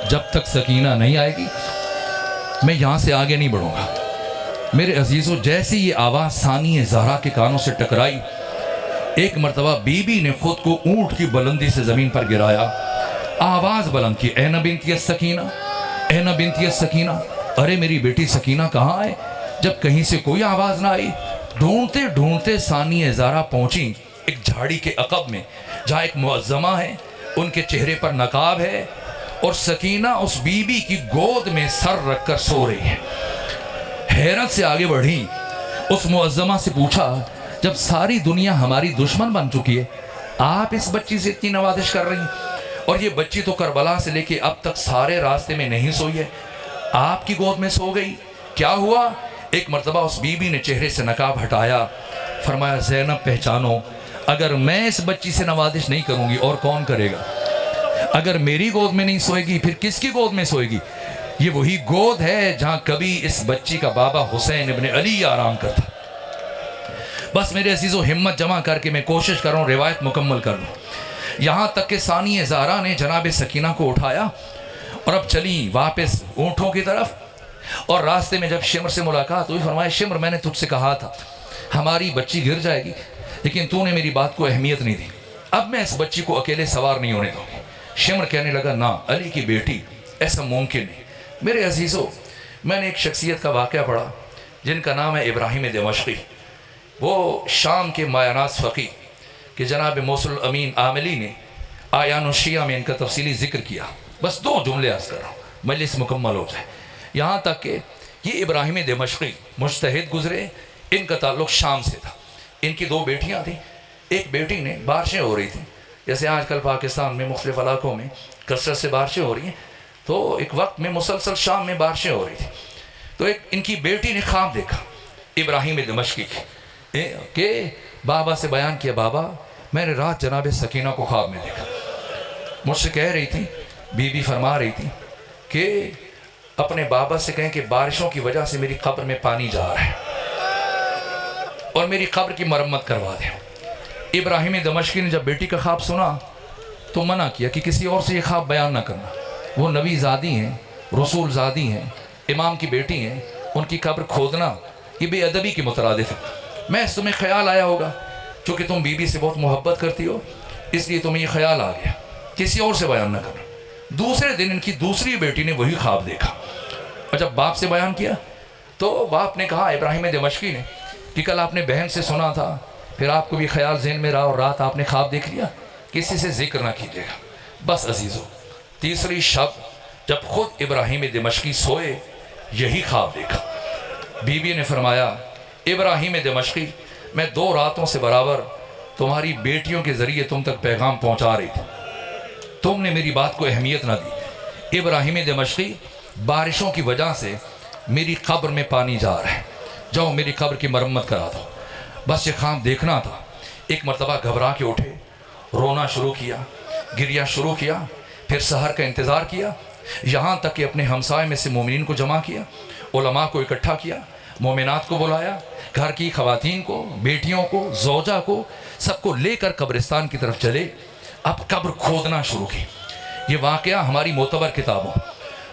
Speaker 1: जब तक सकीना नहीं आएगी, मैं यहाँ से आगे नहीं बढ़ूँगा। मेरे अजीज़ों, जैसे ये आवाज़ सानी ज़हरा के कानों से टकराई, एक मरतबा बीबी ने खुद को ऊंट की बुलंदी से ज़मीन पर गिराया, आवाज़ बुलंद की, ऐ न बिनती सकीना, ऐ न बिनती सकीना, अरे मेरी बेटी सकीना कहाँ है? जब कहीं से कोई आवाज़ ना आई, ढूंढते ढूंढते सानी ज़हरा पहुँची एक झाड़ी के अकब में, जहाँ एक मुअज़्ज़मा है, उनके चेहरे पर नकाब है और सकीना उस बीबी की गोद में सर रखकर सो रही है। हैरत से आगे बढ़ी, उस मुअज़्ज़मा से पूछा, जब सारी दुनिया हमारी दुश्मन बन चुकी है, आप इस बच्ची से इतनी नवाजिश कर रही, और ये बच्ची तो करबला से लेके अब तक सारे रास्ते में नहीं सोई है, आपकी गोद में सो गई, क्या हुआ? एक मरतबा उस बीबी ने चेहरे से नकाब हटाया, फरमाया, ज़ैनब पहचानो, अगर मैं इस बच्ची से नवाजिश नहीं करूँगी और कौन करेगा? अगर मेरी गोद में नहीं सोएगी फिर किसकी गोद में सोएगी? ये वही गोद है जहाँ कभी इस बच्ची का बाबा हुसैन इब्ने अली आराम करता।
Speaker 2: बस मेरे अजीज़ों हिम्मत जमा करके मैं कोशिश कर रहा हूँ रिवायत मुकम्मल कर लूँ। यहाँ तक कि सानिया ज़हरा ने जनाब सकीना को उठाया और अब चली वापस ऊँटों की तरफ। और रास्ते में जब शिमर से मुलाकात हुई, फरमाया शिमर मैंने तुझसे कहा था हमारी बच्ची गिर जाएगी, लेकिन तूने मेरी बात को अहमियत नहीं दी, अब मैं इस बच्ची को अकेले सवार नहीं होने दूँगी। शिमर कहने लगा ना अली की बेटी, ऐसा मुमकिन नहीं। मेरे अजीज़ों, मैंने एक शख्सियत का वाक़या पढ़ा जिनका नाम है इब्राहिम दमश्की। वो शाम के मायानास फ़क़ी कि जनाब मौसुल अमीन आमिली ने आयान शिया में इनका तफसीली ज़िक्र किया। बस 2 जुमले अर्ज़ कर रहा हूँ, मजलिस मुकम्मल हो जाए। यहाँ तक कि ये इब्राहिम दमश्की मुज्तहिद गुज़रे, इनका ताल्लुक़ शाम से था। इनकी 2 बेटियाँ थीं। एक बेटी ने, बारिशें हो रही थी जैसे आजकल पाकिस्तान में मुख्तलिफ इलाकों में कसरत से बारिशें हो रही हैं, तो एक वक्त में मुसलसल शाम में बारिशें हो रही थी। तो एक इनकी बेटी ने ख्वाब देखा इब्राहिम दमश्की के बाबा से बयान किया, बाबा मैंने रात जनाब सकीना को ख्वाब में देखा। मुझसे कह रही थी, बीबी फरमा रही थी कि अपने बाबा से कहें कि बारिशों की वजह से मेरी कब्र में पानी जा रहा है और मेरी कब्र की मरम्मत करवा दें। इब्राहिम दमश्की ने जब बेटी का ख्वाब सुना तो मना किया कि किसी और से ये ख्वाब बयान ना करना। वो नबी ज़ादी हैं, रसूल ज़ादी हैं, इमाम की बेटी हैं, उनकी कब्र खोदना ये बेअदबी की मुतरादिफ है। मैं तुम्हें ख्याल आया होगा, चूँकि तुम बीबी से बहुत मोहब्बत करती हो इसलिए तुम्हें ये ख्याल आ गया, किसी और से बयान ना करना। दूसरे दिन इनकी दूसरी बेटी ने वही ख्वाब देखा और जब बाप से बयान किया तो बाप ने कहा इब्राहिम दमश्की ने कि कल आपने बहन से सुना था, फिर आपको भी ख्याल ज़हन में रहा और रात आपने ख्वाब देख लिया, किसी से जिक्र ना कीजिएगा। बस अजीज़ों, तीसरी शब जब खुद इब्राहिम दमश्की सोए यही ख्वाब देखा। बीबी ने फरमाया इब्राहिम दमश्की मैं 2 रातों से बराबर तुम्हारी बेटियों के ज़रिए तुम तक पैगाम पहुंचा रही थी, तुमने मेरी बात को अहमियत ना दी। इब्राहिम दमश्की बारिशों की वजह से मेरी कब्र में पानी जा रहा है, जाओ मेरी कब्र की मरम्मत करा दो। बस ये ख्वाब देखना था। एक मरतबा घबरा के उठे, रोना शुरू किया, गिरिया शुरू किया, फिर सहर का इंतज़ार किया, यहाँ तक कि अपने हमसाए में से मोमिनीन को जमा किया, उलमा को इकट्ठा किया, मोमिनात को बुलाया, घर की ख़वातीन को, बेटियों को, ज़ौजा को, सबको लेकर कब्रिस्तान की तरफ चले। अब कब्र खोदना शुरू की। ये वाक़या हमारी मोतबर किताबों,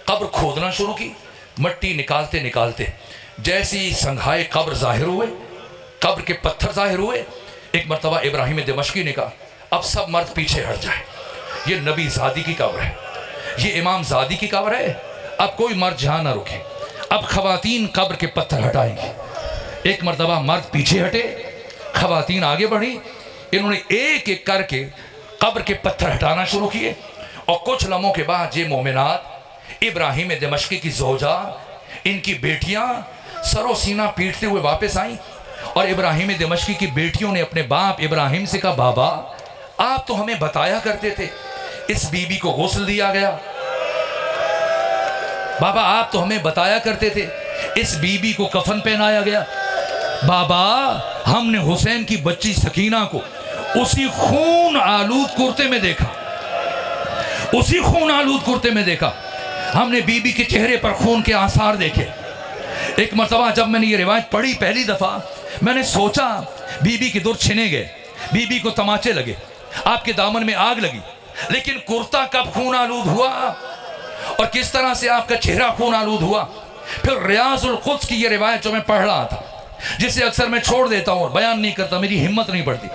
Speaker 2: कब्र खोदना शुरू की। मट्टी निकालते निकालते जैसी संघाए कब्र ज़ाहिर हुए, कब्र के पत्थर ज़ाहिर हुए, एक मरतबा इब्राहिम दमश्की ने कहा अब सब मर्द पीछे हट जाए, ये नबी ज़ादी की कब्र है, ये इमाम ज़ादी की कब्र है, अब कोई मर्द जहाँ ना रुके। अब ख़वातीन कब्र के पत्थर हटाएंगे। एक मरतबा मर्द पीछे हटे, ख़वातीन आगे बढ़ी, इन्होंने एक एक करके कब्र के पत्थर हटाना शुरू किए। और कुछ लम्हों के बाद ये मोमिनात, इब्राहिम दमश्की की ज़ौजा, इनकी बेटियां सरो सीना पीटते हुए वापस आईं और इब्राहिम दमश्की की बेटियों ने अपने बाप इब्राहिम से कहा बाबा आप तो हमें बताया करते थे इस बीबी को गुस्ल दिया गया, बाबा आप तो हमें बताया करते थे इस बीबी को कफन पहनाया गया, बाबा हमने हुसैन की बच्ची सकीना को उसी खून आलूद कुर्ते में देखा, उसी खून आलूद कुर्ते में देखा, हमने बीबी के चेहरे पर खून के आसार देखे। एक मरतबा जब मैंने ये रिवायत पढ़ी पहली दफ़ा, मैंने सोचा बीबी के दुर छिने गए, बीबी को तमाचे लगे, आपके दामन में आग लगी, लेकिन कुर्ता कब खून आलूद हुआ और किस तरह से आपका चेहरा खून आलूद हुआ। फिर रियाजुल कुद्स की ये रिवायत जो मैं पढ़ रहा था, जिसे अक्सर मैं छोड़ देता हूँ और बयान नहीं करता, मेरी हिम्मत नहीं पड़ती,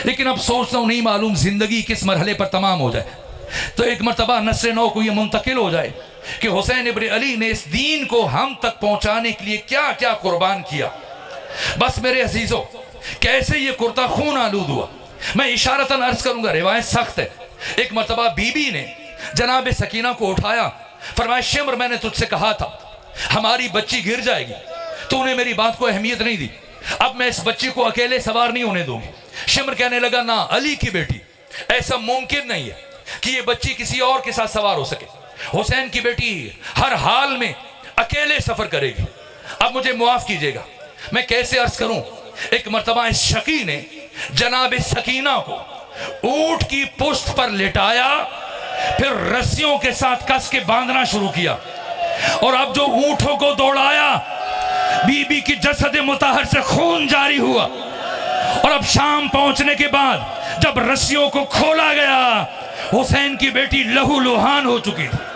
Speaker 2: लेकिन अब सोचता हूँ नहीं मालूम ज़िंदगी किस मरहले पर तमाम हो जाए तो एक मरतबा नस्र नौ को ये मुंतकिल हो जाए कि हुसैन इब्न अली ने इस दीन को हम तक पहुँचाने के लिए क्या क्या कुर्बान किया। बस मेरे अजीज़ों, कैसे ये कुर्ता खून आलूद हुआ मैं इशारतन अर्ज करूँगा, रिवायत सख्त है। एक मरतबा बीबी ने जनाब सकीना को उठाया, फरमाया शिमर मैंने तुझसे कहा था हमारी बच्ची गिर जाएगी, तूने मेरी बात को अहमियत नहीं दी, अब मैं इस बच्ची को अकेले सवार नहीं होने दूंगी। शिमर कहने लगा ना अली की बेटी, ऐसा मुमकिन नहीं है कि ये बच्ची किसी और के साथ सवार हो सके, हुसैन की बेटी हर हाल में अकेले सफर करेगी, अब मुझे मुआफ कीजिएगा मैं कैसे अर्ज करूं। एक मरतबा इस शकी ने जनाब सकीना को ऊंट की पुश्त पर लेटाया, फिर रस्सियों के साथ कस के बांधना शुरू किया और अब जो ऊंटों को दौड़ाया बीबी की जसद मुताहर से खून जारी हुआ, और अब शाम पहुंचने के बाद जब रस्सियों को खोला गया, हुसैन की बेटी लहू लुहान हो चुकी थी।